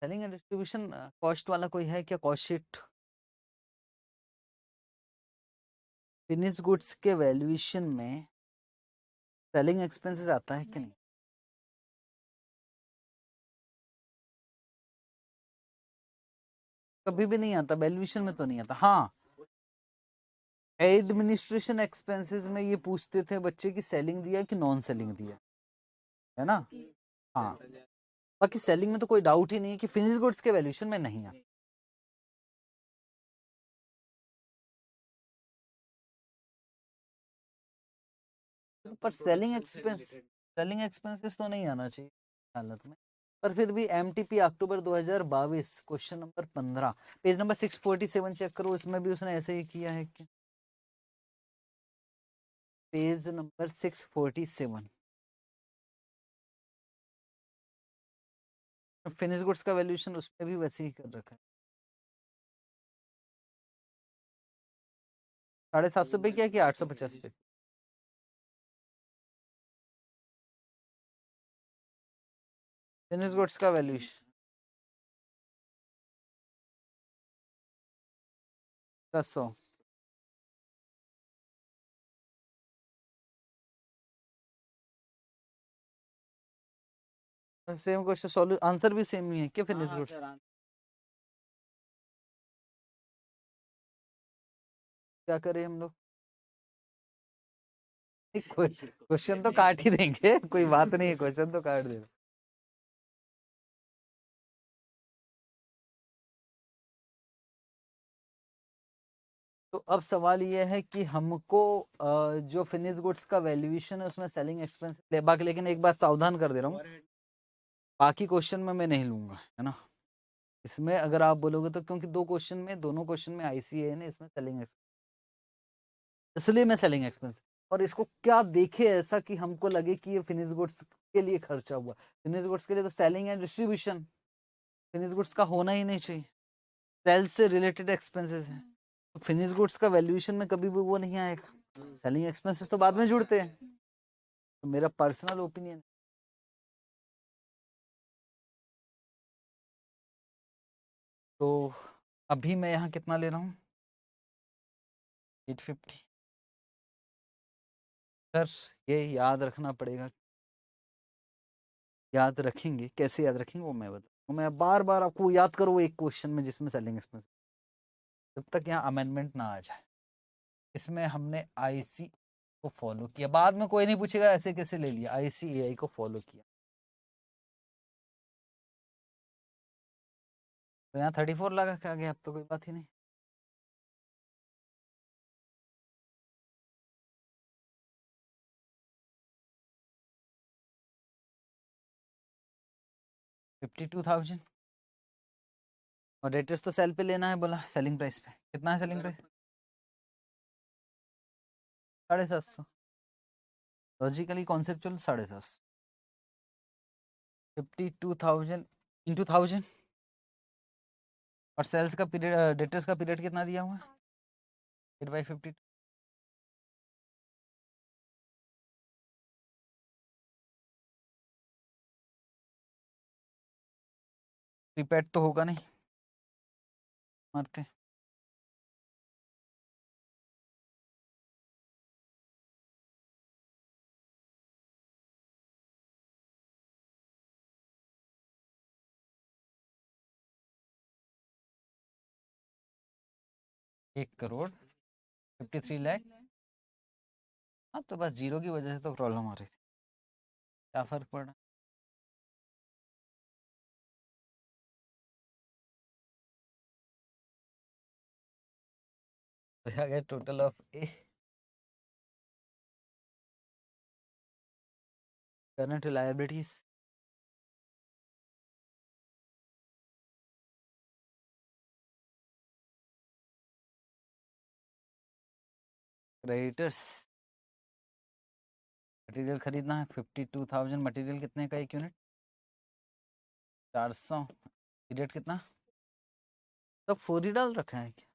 सेलिंग एंड डिस्ट्रीब्यूशन कॉस्ट वाला कोई है क्या, कॉस्ट शीट। फिनिश गुड्स के वैल्यूएशन में सेलिंग एक्सपेंसेस आता है कि नहीं। कभी भी नहीं आता, वैल्यूएशन में तो नहीं आता। हाँ एडमिनिस्ट्रेशन एक्सपेंसेस में ये पूछते थे बच्चे की सेलिंग दिया कि नॉन सेलिंग दिया, है ना। हाँ बाकी सेलिंग में तो कोई डाउट ही नहीं है कि फिनिश गुड्स के वैल्यूएशन में नहीं आता। पर सेलिंग एक्सपेंसेस तो नहीं आना चाहिए हालत में। पर फिर भी MTP October 2022 question number 15 page number 647 check करो, इसमें भी उसने ऐसे ही किया है कि पेज नंबर 647 फिनिश गुड्स का वैल्यूएशन उसमें भी वैसे ही कर रखा है। 750 पे क्या कि 850 पे। फिनिश गुड्स का valuation 1000। Same question solve answer भी सेम ही है क्या फिनिश गुड्स। क्या करें हम लोग। क्वेश्चन तो काट ही देंगे, कोई बात नहीं है, क्वेश्चन तो काट देंगे। तो अब सवाल ये है कि हमको जो फिनिश गुड्स का वैल्यूएशन है उसमें सेलिंग एक्सपेंस बाकी, लेकिन एक बात सावधान कर दे रहा हूँ, बाकी क्वेश्चन में मैं नहीं लूंगा, है ना। इसमें अगर आप बोलोगे तो, क्योंकि दोनों क्वेश्चन में आईसीए है ना, इसमें सेलिंग एक्सपेंस, इसलिए मैं सेलिंग एक्सपेंस और इसको क्या देखे ऐसा कि हमको लगे कि ये फिनिश गुड्स के लिए खर्चा हुआ। फिनिश गुड्स के लिए तो selling and distribution, finish goods का होना ही नहीं चाहिए, सेल्स से रिलेटेड एक्सपेंसेस है। तो फिनिश गुड्स का वैल्यूएशन में कभी भी वो नहीं आएगा, सेलिंग एक्सपेंसेस तो बाद में जुड़ते हैं। तो मेरा पर्सनल ओपिनियन। तो अभी मैं यहाँ कितना ले रहा हूँ, 850। सर ये याद रखना पड़ेगा, याद रखेंगे कैसे याद रखेंगे वो मैं बताऊँ, मैं बार बार आपको याद करूँ एक क्वेश्चन में जिसमें सेलिंग एक्सपेंस, जब तक यहाँ अमेंडमेंट ना आ जाए। इसमें हमने आईसी को फॉलो किया, बाद में कोई नहीं पूछेगा ऐसे कैसे ले लिया, आईसीएआई को फॉलो किया। तो यहाँ 34 लगा क्या गया, अब तो कोई बात ही नहीं। $52,000 और डेटर्स तो सेल पे लेना है बोला, सेलिंग प्राइस पे कितना है selling price, 750। Logically conceptual 750, 52,000 into 1000, और सेल्स का पीरियड, डेटर्स का पीरियड कितना दिया हुआ है, 8/50। प्रीपेड तो होगा नहीं, मारते। एक करोड़ 53 लाख। हाँ तो बस जीरो की वजह से तो प्रॉब्लम आ रही थी, क्या फर्क पड़ा। तो आ गया total of A current liabilities, creditors, material खरीदना है 52,000, मटेरियल कितने का एक यूनिट, 400, पीरियड कितना, सब 4 ही डाल रखा है क्या,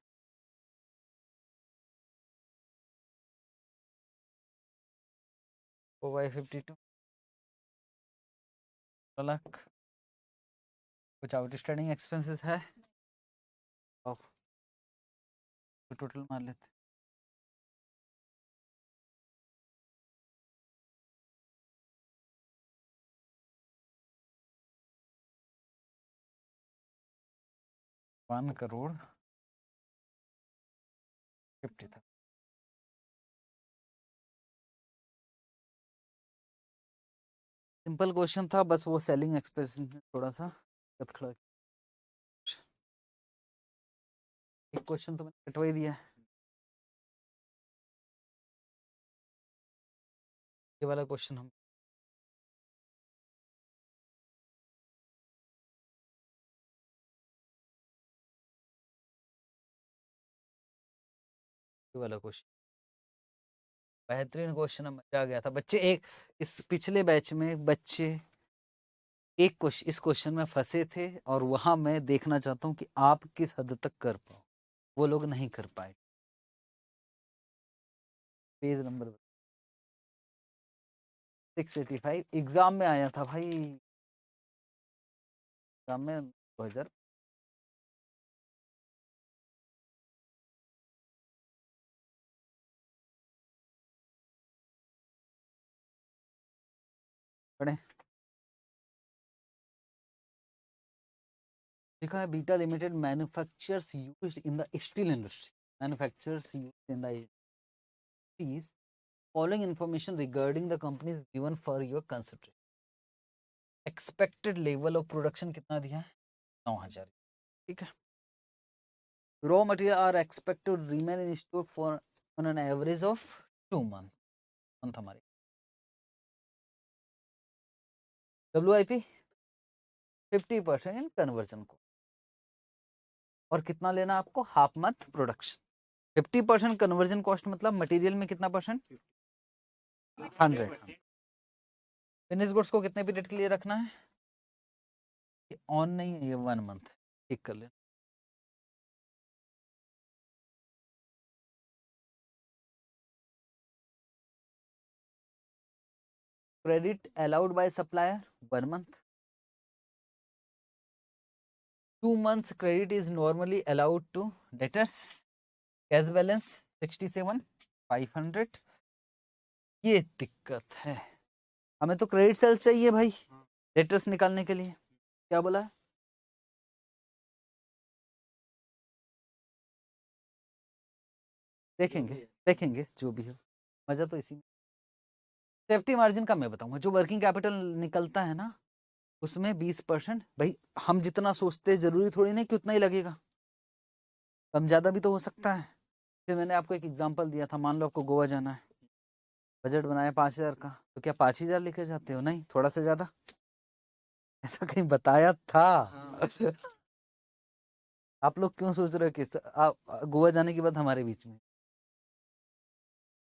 4/52 लाख। कुछ आउटस्टैंडिंग एक्सपेंसेस है, ऑफ तो टोटल मार लेते, वन करोड़ 50,000। सिंपल क्वेश्चन था, बस वो सेलिंग एक्सपेंस ने थोड़ा सा कटखड़ा। एक क्वेश्चन तो मैंने कटवा ही दिया है, ये वाला क्वेश्चन हम, ये वाला क्वेश्चन बेहतरीन क्वेश्चन है, मजा आ गया था बच्चे। एक इस पिछले बैच में बच्चे एक क्वेश्चन, इस क्वेश्चन में फंसे थे, और वहां मैं देखना चाहता हूँ कि आप किस हद तक कर पाओ, वो लोग नहीं कर पाए। पेज नंबर 685 एग्जाम में आया था भाई, एग्जाम में 2000 पढ़े, लिखा है beta limited manufacturers used in the steel industry, manufacturers used in the industries, following information regarding the company is given for your consideration. Expected level of production कितना दिया है, 9,000, ठीक है। Raw material are expected to remain in store for on an average of 2 month हमारी. WIP 50% in conversion को. और कितना लेना आपको? Half month production. 50% conversion cost मतलब मटेरियल में कितना परसेंट? 100. फिनिश गुड्स को कितने पीरियड के लिए रखना है? ऑन नहीं है ये 1 मंथ. ठीक कर लेना. Credit allowed by supplier 1 month. 2 months credit is normally allowed to debtors. Cash balance 67,500. ये दिक्कत है. हमें तो क्रेडिट सेल्स चाहिए भाई डेटर्स निकालने के लिए. क्या बोला? देखेंगे जो भी हो. मजा तो इसी में. सेफ्टी मार्जिन का मैं बताऊंगा. जो वर्किंग कैपिटल निकलता है ना उसमें 20%. भाई हम जितना सोचते हैं जरूरी थोड़ी नहीं कि उतना ही लगेगा. कम ज्यादा भी तो हो सकता है. फिर मैंने आपको एक एग्जांपल दिया था. मान लो आपको गोवा जाना है. बजट बनाया 5,000 का. तो क्या 5,000 लेकर जाते हो? नहीं, थोड़ा सा ज्यादा. ऐसा कहीं बताया था? आप लोग क्यों सोच रहे हो कि गोवा जाने के बाद हमारे बीच में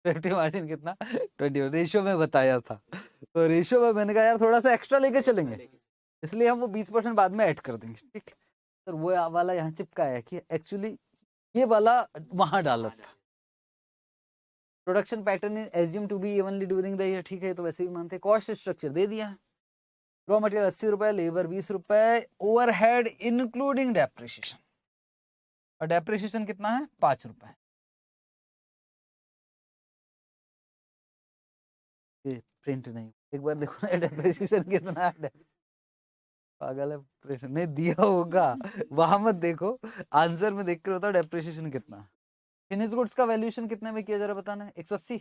सेफ्टी मार्जिन कितना? 20 रेशियो में बताया था. तो रेशियो में मैंने कहा यार थोड़ा सा एक्स्ट्रा लेके चलेंगे, इसलिए हम वो 20% बाद में ऐड कर देंगे. ठीक. तो वो वाला यहाँ चिपका है कि एक्चुअली ये वाला वहां डाला था. Production pattern is assume to be evenly during the year. ठीक है, तो वैसे भी मानते. कॉस्ट स्ट्रक्चर दे दिया है. रॉ मटेरियल 80 रुपए, लेबर 20 रुपए, ओवरहेड इंक्लूडिंग डेप्रिसिएशन. और डेप्रिसिएशन कितना है? 5 रुपए. प्रिंट नहीं. एक बार देखो ना डेप्रिसिएशन कितना है. पागल है. प्रिंट नहीं दिया होगा. वहां मत देखो, आंसर में देख कर होता डेप्रिसिएशन कितना. फिनिश गुड्स का वैल्यूएशन कितने में किया जरा बताना है? 180.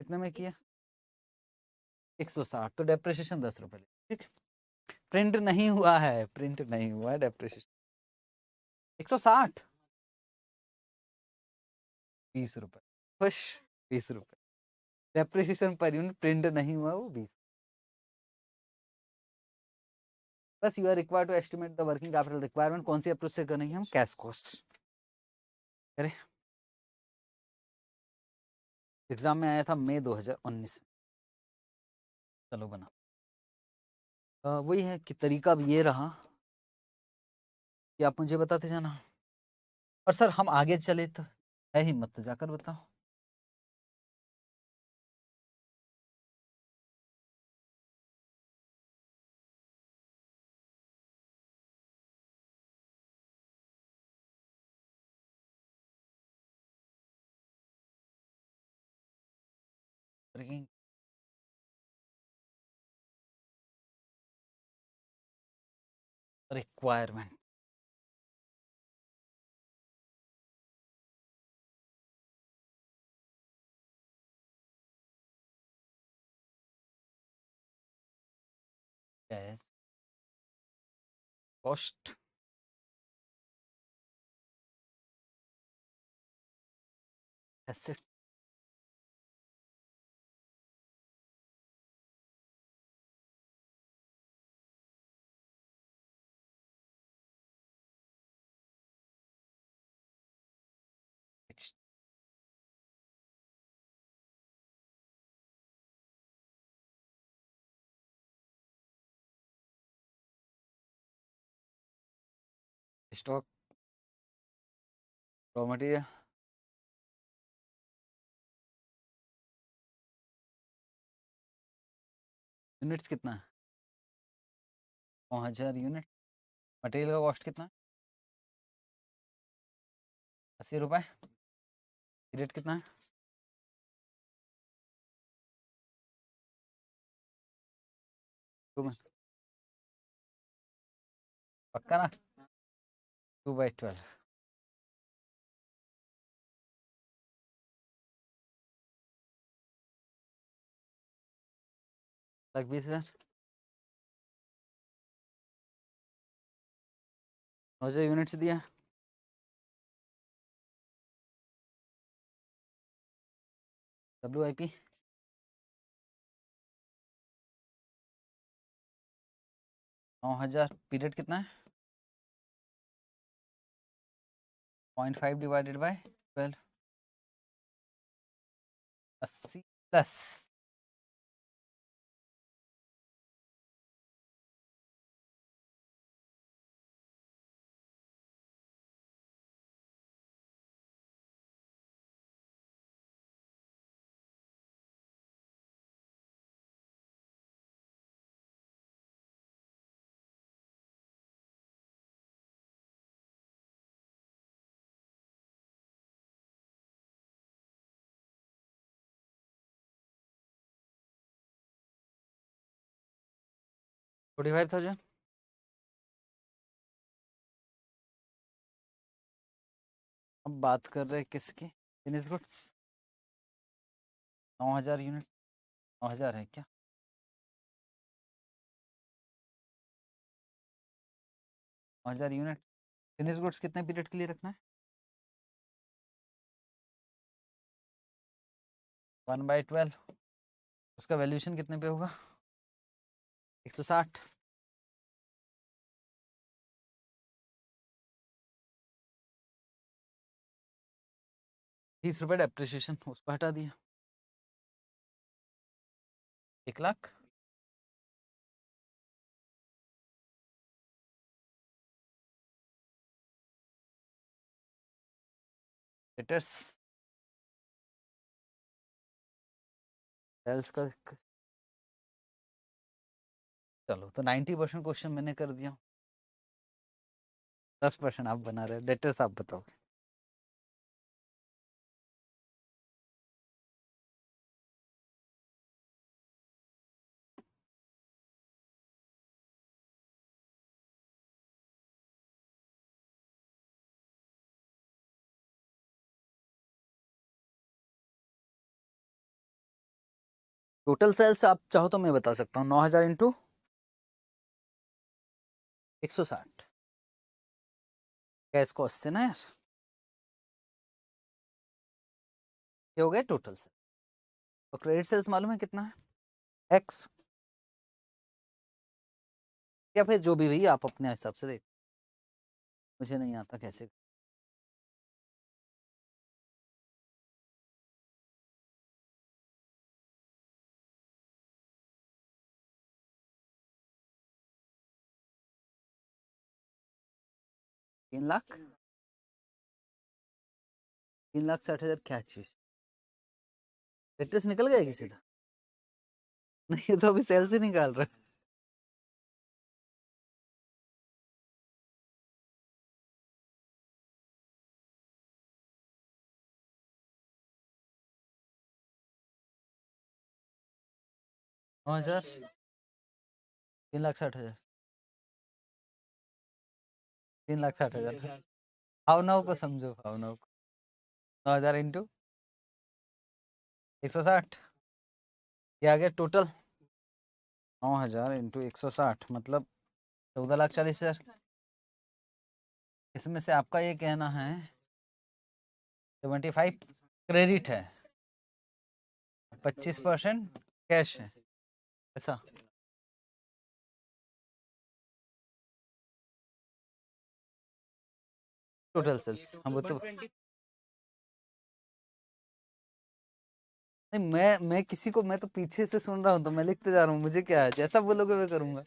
कितने में किया? 160. तो डेप्रिसिएशन 10 रुपए. ठीक. प्रिंट नहीं हुआ है, प्रिंट नहीं हुआ है. डेप्रिसिएशन 160. 20 रुपए. खुश. 20 रुपए. डेप्रिसिएशन पर यूनिट प्रिंट नहीं हुआ वो 20. बस you are required to estimate the working capital requirement. कौन सी अप्रोच से करेंगे हम? Cash cost. अरे एग्जाम में आया था मई 2019. चलो बना. वही है कि तरीका भी ये रहा कि आप मुझे बताते जाना. और सर हम आगे चले तो है हिम्मत तो जाकर बताओ. Requirement. Cash cost asset stock raw material. Units कितना है? 9,000 यूनिट. मटेरियल का कॉस्ट कितना है? 80 रुपए. रेट कितना है? पक्का ना? 2/12. लाख 20,000. 9000 यूनिट्स दिया। WIP 9000, पीरियड कितना है? 0.5 डिवाइडेड बाय 12, 80 प्लस 45,000। अब बात कर रहे हैं किसकी? Finish goods 9000 unit. 9000 है क्या? 9000 यूनिट। फिनिश गुड्स कितने पीरियड के लिए रखना है? 1/12। उसका वैल्यूएशन कितने पे होगा? 160। 30 रुपये डेप्रिसिएशन, उसको हटा दिया। 1 लाख। डेटर्स सेल्स का, चलो तो 90% क्वेश्चन मैंने कर दिया। 10% आप बना रहे हो। डेटर्स आप बताओगे। टोटल सेल्स आप चाहो तो मैं बता सकता हूँ। 9000 इंटू 160, कैश कॉस्ट से ना यार, ये हो गया टोटल सेल। तो क्रेडिट सेल्स मालूम है कितना है? एक्स, या फिर जो भी भैया आप अपने हिसाब से देख, मुझे नहीं आता कैसे। तीन लाख 3,60,000 क्या चीज? डेटर्स निकल गया किसी का? नहीं, ये तो अभी सेल से निकाल रहा है। हाँ सर, 3,60,000। 3,60,000 भावनाओं को समझो, भावनाओं को। 9,000 इंटू 160, ये आ गया टोटल। 9,000 इंटू 160 मतलब 14,40,000। इसमें से आपका ये कहना है 75 क्रेडिट है, 25% कैश है, ऐसा? टोटल सेल्स हम वो तो नहीं, मैं किसी को, मैं तो पीछे से सुन रहा हूँ तो मैं लिखते जा रहा हूँ। मुझे क्या है, जैसा बोलोगे मैं करूंगा।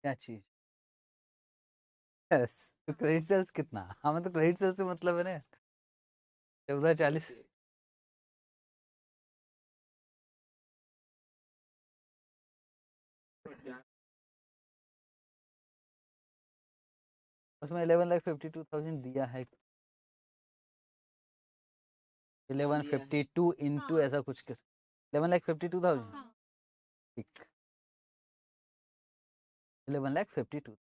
क्या चीज? यस, तो क्रेडिट सेल्स कितना? हमें तो क्रेडिट सेल्स से मतलब है ना। 14,40। उसमें 11,52,000 दिया है, 1152 इंटू ऐसा कुछ कर 11,52,000, ठीक, 11,52,000।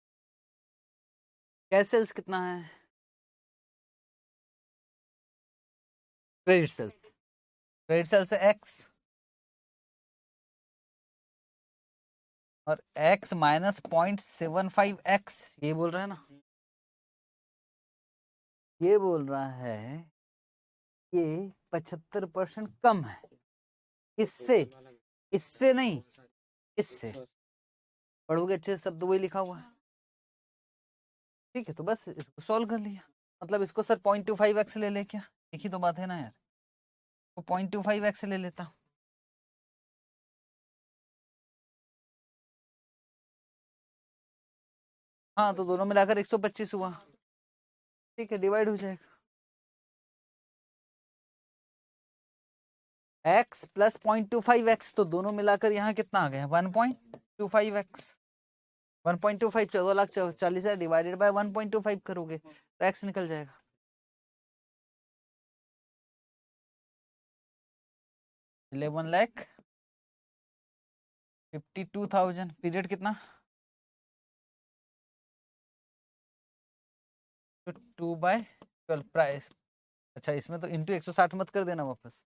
कैश सेल्स कितना है? क्रेडिट सेल्स, क्रेडिट सेल्स है एक्स, और x माइनस 0.75x, ये बोल रहा है ना, ये बोल रहा है ये 75% कम है, इससे, इससे नहीं, इससे। पढ़ोगे अच्छे से, शब्द वही लिखा हुआ है, ठीक है, तो बस इसको सॉल्व कर लिया। मतलब इसको सर 0.25x ले ले क्या, एक ही तो बात है ना यार, तो 0.25x ले लेता। हाँ, तो दोनों मिलाकर 125 हुआ, ठीक है, डिवाइड हो जाएगा। x प्लस 0.25x, तो दोनों मिलाकर यहाँ कितना आ गया, 1.25x। 1.25 14,40,000 डिवाइडेड बाय 1.25 करोगे तो x निकल जाएगा। $11,52,000। पीरियड कितना? तो 2/12 प्राइस। अच्छा, इसमें तो इंटू 160 मत कर देना वापस।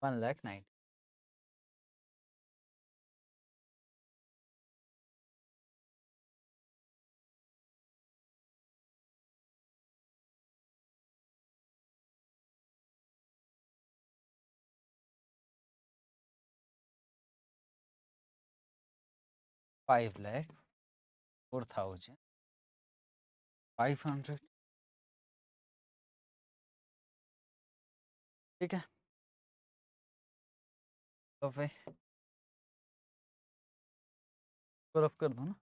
$1,90,000। 5,04,500, ठीक है, तो फिर रफ कर दो ना।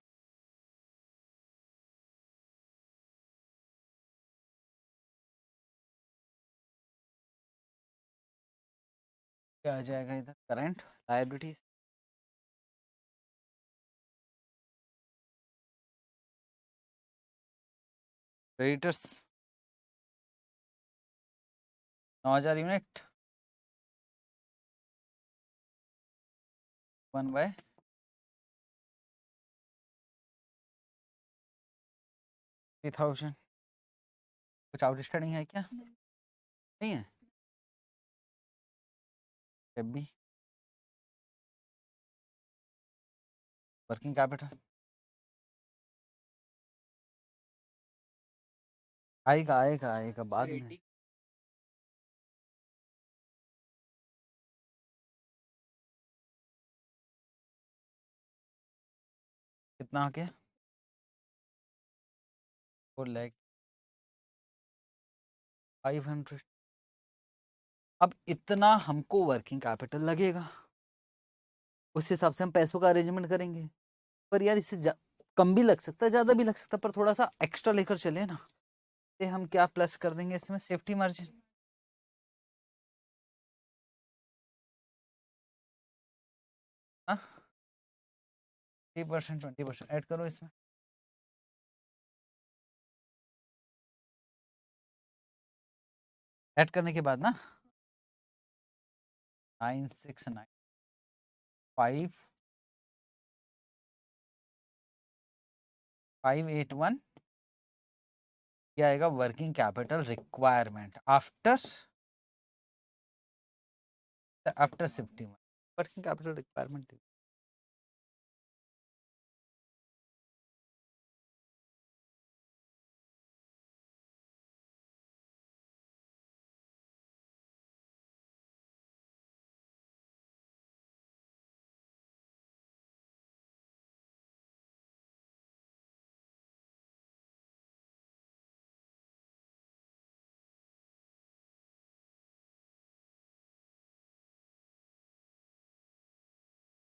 क्या आ जाएगा इधर, करंट लायबिलिटीज, क्रेडिटर्स 9,000 यूनिट, 1/3,000। कुछ आउटस्टैंडिंग है क्या? नहीं है, जब भी वर्किंग कैपिटल आएगा आएगा आएगा बाद में। कितना आ गया? 4,05,00,000। अब इतना हमको वर्किंग कैपिटल लगेगा, उस हिसाब से हम पैसों का अरेंजमेंट करेंगे। पर यार इससे कम भी लग सकता है, ज्यादा भी लग सकता है, पर थोड़ा सा एक्स्ट्रा लेकर चले ना। तो हम क्या प्लस कर देंगे इसमें, सेफ्टी मार्जिन। हाँ, 30%, 20% ऐड करो इसमें। ऐड करने के बाद ना 9,695,581 क्या आएगा, working capital requirement after after safety margin, working capital requirement.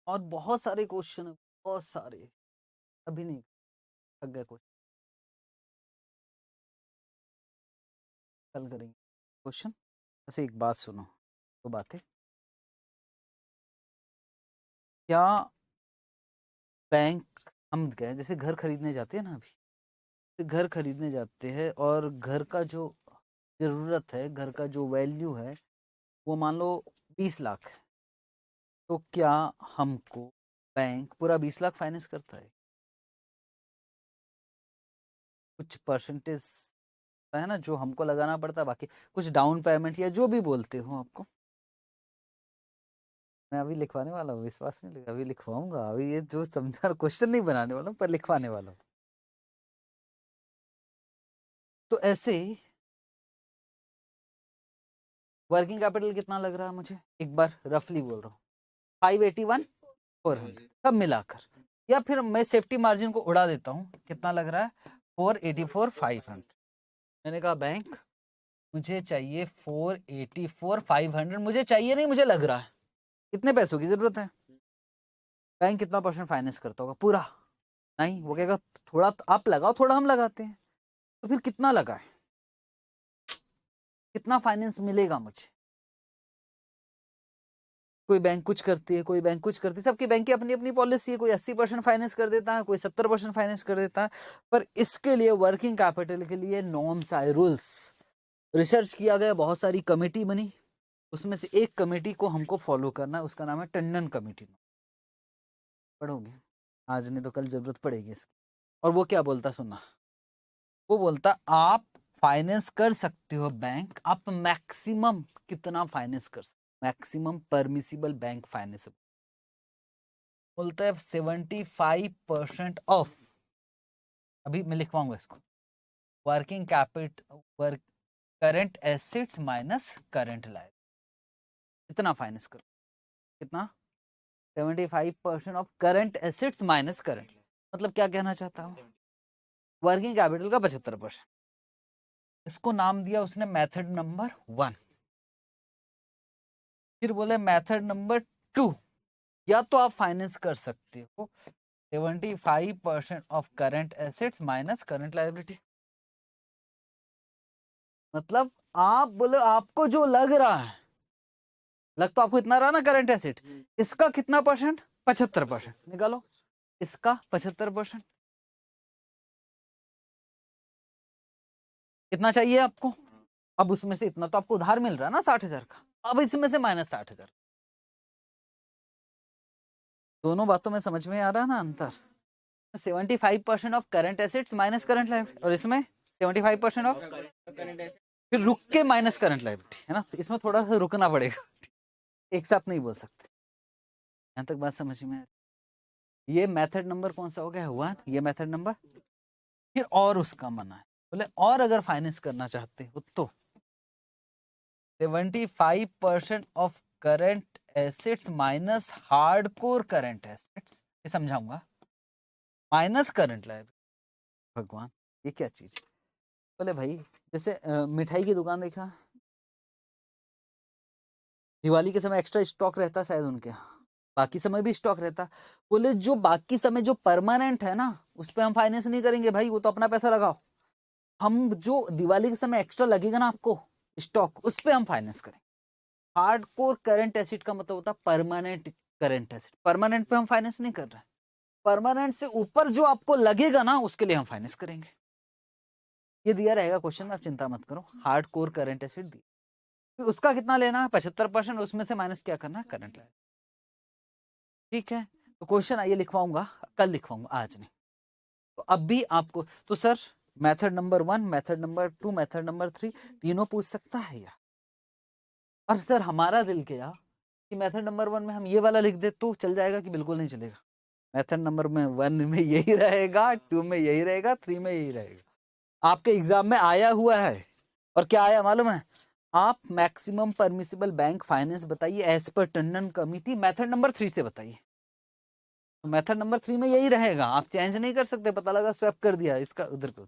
और बहुत सारे क्वेश्चन, बहुत सारे, अभी नहीं, थक गए क्वेश्चन, कल करेंगे क्वेश्चन। ऐसे एक बात सुनो, तो बातें क्या बैंक हम गए, जैसे घर खरीदने जाते हैं ना, अभी तो घर खरीदने जाते हैं और घर का जो ज़रूरत है, घर का जो वैल्यू है, वो मान लो 20 लाख है, तो क्या हमको बैंक पूरा 20 लाख फाइनेंस करता है? कुछ परसेंटेज है ना जो हमको लगाना पड़ता है, बाकी कुछ डाउन पेमेंट या जो भी बोलते हो आपको। मैं अभी लिखवाने वाला हूँ, विश्वास नहीं लगा, अभी लिखवाऊंगा, अभी ये जो समझा क्वेश्चन नहीं बनाने वाला हूँ पर लिखवाने वाला हूँ। तो ऐसे ही वर्किंग कैपिटल कितना लग रहा है मुझे, एक बार रफली बोल रहा हूँ, 581 400 सब मिलाकर, या फिर मैं सेफ्टी मार्जिन को उड़ा देता हूँ, कितना लग रहा है 484 500। मैंने कहा बैंक मुझे चाहिए 484 500, मुझे चाहिए नहीं, मुझे लग रहा है कितने पैसों की जरूरत है। बैंक कितना परसेंट फाइनेंस करता होगा पूरा? नहीं, वो कहेगा थोड़ा आप लगाओ, थोड़ा हम लगाते हैं। तो फिर कितना लगाए, कितना फाइनेंस मिलेगा मुझे? कोई बैंक कुछ करती है, कोई बैंक कुछ करती है, सबकी बैंक की अपनी अपनी पॉलिसी है, कोई 80% फाइनेंस कर देता है, कोई 70% फाइनेंस कर देता है। पर इसके लिए वर्किंग कैपिटल के लिए नॉर्म्स आए, रूल्स, रिसर्च किया गया, बहुत सारी कमेटी बनी, उसमें से एक कमेटी को हमको फॉलो करना है, उसका नाम है टंडन कमेटी। पढ़ोगे आज, नहीं तो कल जरूरत पड़ेगी इसकी। और वो क्या बोलता सुनना, वो बोलता आप फाइनेंस कर सकते हो बैंक, आप मैक्सिमम कितना फाइनेंस कर सकते, मैक्सिमम परमिसिबल बैंक फाइनेंस बोलता है 75% ऑफ, अभी मैं लिखवाऊंगा इसको, working capital work current assets minus current liability, इतना फाइनेंस करो, कितना 75% of current assets minus current, मतलब क्या कहना चाहता हूँ, वर्किंग कैपिटल का 75%, इसको नाम दिया उसने मेथड नंबर 1। फिर बोले मेथड नंबर 2, या तो आप फाइनेंस कर सकते हो 75% of current assets minus current liability, मतलब आप बोले आपको जो लग रहा है, लग तो आपको इतना रहा ना करंट एसेट, इसका कितना परसेंट, 75% निकालो, इसका 75%, कितना चाहिए आपको, अब उसमें से इतना तो आपको उधार मिल रहा है ना 60,000 का, अब इसमें से माइनस 60,000, दोनों बातों में समझ में आ रहा है ना अंतर, 75% of current assets minus current liability, और इसमें 75% ऑफ फिर रुक के माइनस करंट लायबिलिटी, है ना, तो इसमें थोड़ा सा रुकना पड़ेगा, एक साथ नहीं बोल सकते। यहां तक बात समझ में, ये मेथड नंबर कौन सा हो गया, 1, ये मेथड नंबर। फिर और उसका मना है, बोले और अगर फाइनेंस करना चाहते हो तो 75% of current assets minus hardcore current assets, ये समझाऊंगा, माइनस करंट लायबिलिटी। भगवान ये क्या चीज है? बोले भाई जैसे मिठाई की दुकान देखा, दिवाली के समय एक्स्ट्रा स्टॉक रहता है शायद उनके यहाँ, बाकी समय भी स्टॉक रहता, बोले जो बाकी समय जो परमानेंट है ना, उस पर हम फाइनेंस नहीं करेंगे भाई, वो तो अपना पैसा लगाओ, हम जो दिवाली के समय एक्स्ट्रा लगेगा ना आपको स्टॉक, उस पर हम फाइनेंस करें। हार्डकोर करंट एसेट का मतलब होता है परमानेंट करंट एसेट, परमानेंट पे हम फाइनेंस नहीं कर रहे हैं, परमानेंट से ऊपर जो आपको लगेगा ना उसके लिए हम फाइनेंस करेंगे। ये दिया रहेगा क्वेश्चन में, आप चिंता मत करो, हार्डकोर करंट एसेट दिया, फिर उसका कितना लेना है 75%, उसमें से माइनस क्या करना है करंट लायबिलिटी, ठीक है। तो क्वेश्चन आइए लिखवाऊंगा, कल लिखवाऊंगा आज नहीं, तो अब भी आपको तो sir method number 1, method number 2, method number 3 तीनों पूछ सकता है या, और सर हमारा दिल क्या कि मेथड नंबर 1 में हम ये वाला लिख दे तो चल जाएगा कि बिल्कुल नहीं चलेगा, मेथड नंबर में 1 में यही रहेगा, 2 में यही रहेगा, 3 में यही रहेगा, आपके एग्जाम में आया हुआ है। और क्या आया मालूम है, आप मैक्सिमम परमिसिबल बैंक फाइनेंस बताइए as per Tandon committee, method number 3 से बताइए, तो मेथड नंबर 3 में यही रहेगा, आप चेंज नहीं कर सकते, पता लगा स्वैप कर दिया इसका उधर को,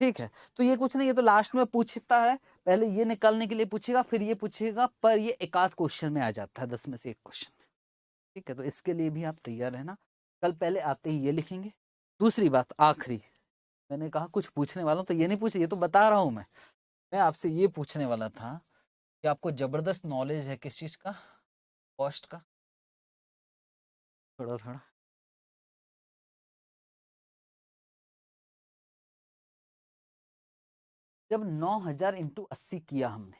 ठीक है। तो ये कुछ नहीं, ये तो लास्ट में पूछता है, पहले ये निकालने के लिए पूछेगा, फिर ये पूछेगा, पर ये एक आध क्वेश्चन में आ जाता है, 10 में से एक क्वेश्चन, ठीक है। तो इसके लिए भी आप तैयार रहना, कल पहले आते ही ये लिखेंगे। दूसरी बात आखिरी, मैंने कहा कुछ पूछने वाला हूं तो ये नहीं पूछे, ये तो बता रहा हूं मैं आपसे ये पूछने वाला था कि आपको जबरदस्त नॉलेज है किस चीज का, कॉस्ट का, थोड़ा थोड़ा जब 9000 इंटू 80 किया हमने,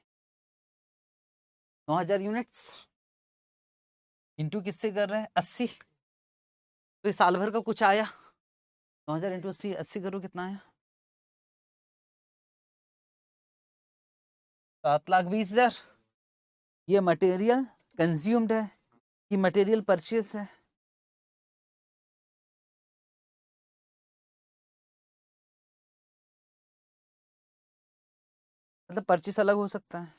9000 यूनिट्स इंटू किससे कर रहे हैं 80, तो ये साल भर का कुछ आया। 9000 इंटू 80, 80 करो कितना आया 7,20,000। ये मटेरियल कंज्यूम्ड है कि मटेरियल परचेस है? मतलब परचेस अलग हो सकता है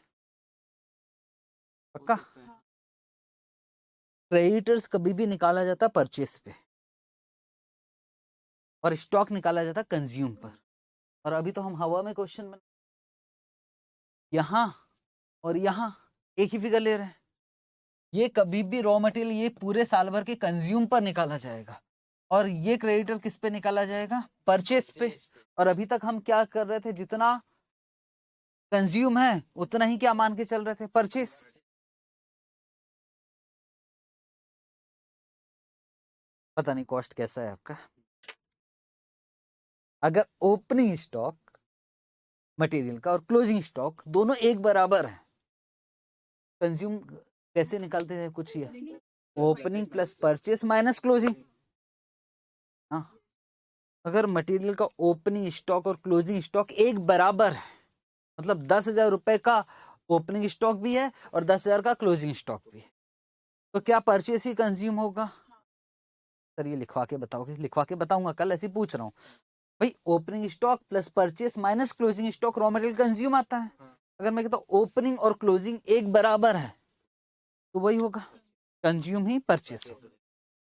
पक्का? क्रेडिटर्स कभी भी निकाला जाता परचेस पे और स्टॉक निकाला जाता कंज्यूम पर। और अभी तो हम हवा में क्वेश्चन बना, यहां और यहां एक ही फिगर ले रहे हैं। ये कभी भी रॉ मटेरियल ये पूरे साल भर के कंज्यूम पर निकाला जाएगा और ये क्रेडिटर किस पे निकाला जाएगा परचेस पे। और अभी तक हम क्या कर रहे थे, जितना कंज्यूम है उतना ही क्या मान के चल रहे थे परचेस। पता नहीं कॉस्ट कैसा है आपका। अगर ओपनिंग स्टॉक मटेरियल का और क्लोजिंग स्टॉक दोनों एक बराबर है, कंज्यूम कैसे निकालते हैं कुछ ये opening plus purchase minus closing. हाँ, अगर मटेरियल का ओपनिंग स्टॉक और क्लोजिंग स्टॉक एक बराबर है, मतलब 10,000 रुपए का ओपनिंग स्टॉक भी है और 10,000 का क्लोजिंग स्टॉक भी है, तो क्या परचेस ही कंज्यूम होगा? सर ये लिखवा के बताओगे? लिखवा के बताऊंगा, कल ऐसे पूछ रहा हूँ भाई। Opening stock plus purchase minus closing stock raw material consume आता है। अगर मैं कहता हूँ ओपनिंग और क्लोजिंग एक बराबर है तो वही होगा, कंज्यूम ही परचेस होगा।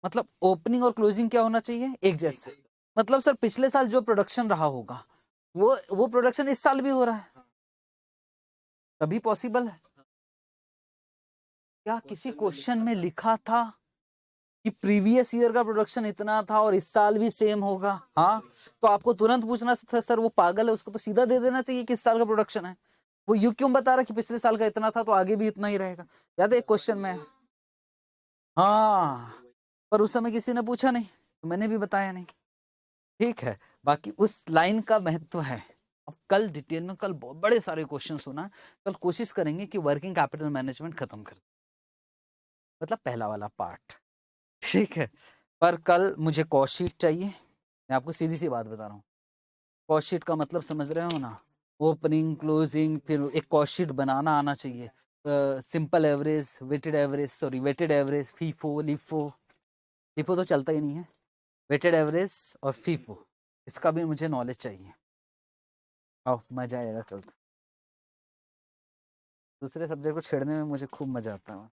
मतलब ओपनिंग और क्लोजिंग क्या होना चाहिए एक जैसा। मतलब सर पिछले साल जो प्रोडक्शन रहा होगा वो प्रोडक्शन इस साल भी हो रहा है, तभी पॉसिबल है। क्या किसी क्वेश्चन में लिखा था कि प्रीवियस ईयर का प्रोडक्शन इतना था और इस साल भी सेम होगा? हाँ, तो आपको तुरंत पूछना था सर वो पागल है, उसको तो सीधा दे देना चाहिए कि इस साल का प्रोडक्शन है। वो यू क्यों बता रहा कि पिछले साल का इतना था तो आगे भी इतना ही रहेगा? याद है एक क्वेश्चन में? हाँ, पर उस समय किसी ने पूछा नहीं तो मैंने भी बताया नहीं। ठीक है, बाकी उस लाइन का महत्व है। अब कल डिटेल में, कल बहुत बड़े सारे क्वेश्चन होना, कल कोशिश करेंगे कि वर्किंग कैपिटल मैनेजमेंट खत्म कर, मतलब पहला वाला पार्ट। ठीक है, पर कल मुझे कॉस्ट शीट चाहिए। मैं आपको सीधी सी बात बता रहा हूँ, कॉस्ट शीट का मतलब समझ रहे हो ना? ओपनिंग क्लोजिंग, फिर एक कॉस्ट शीट बनाना आना चाहिए। Simple average, weighted average, sorry weighted average, FIFO LIFO, LIFO तो चलता ही नहीं है, वेटेड एवरेज और फीफो, इसका भी मुझे नॉलेज चाहिए। आओ मजा आएगा कल। दूसरे सब्जेक्ट को छेड़ने में मुझे खूब मजा आता है।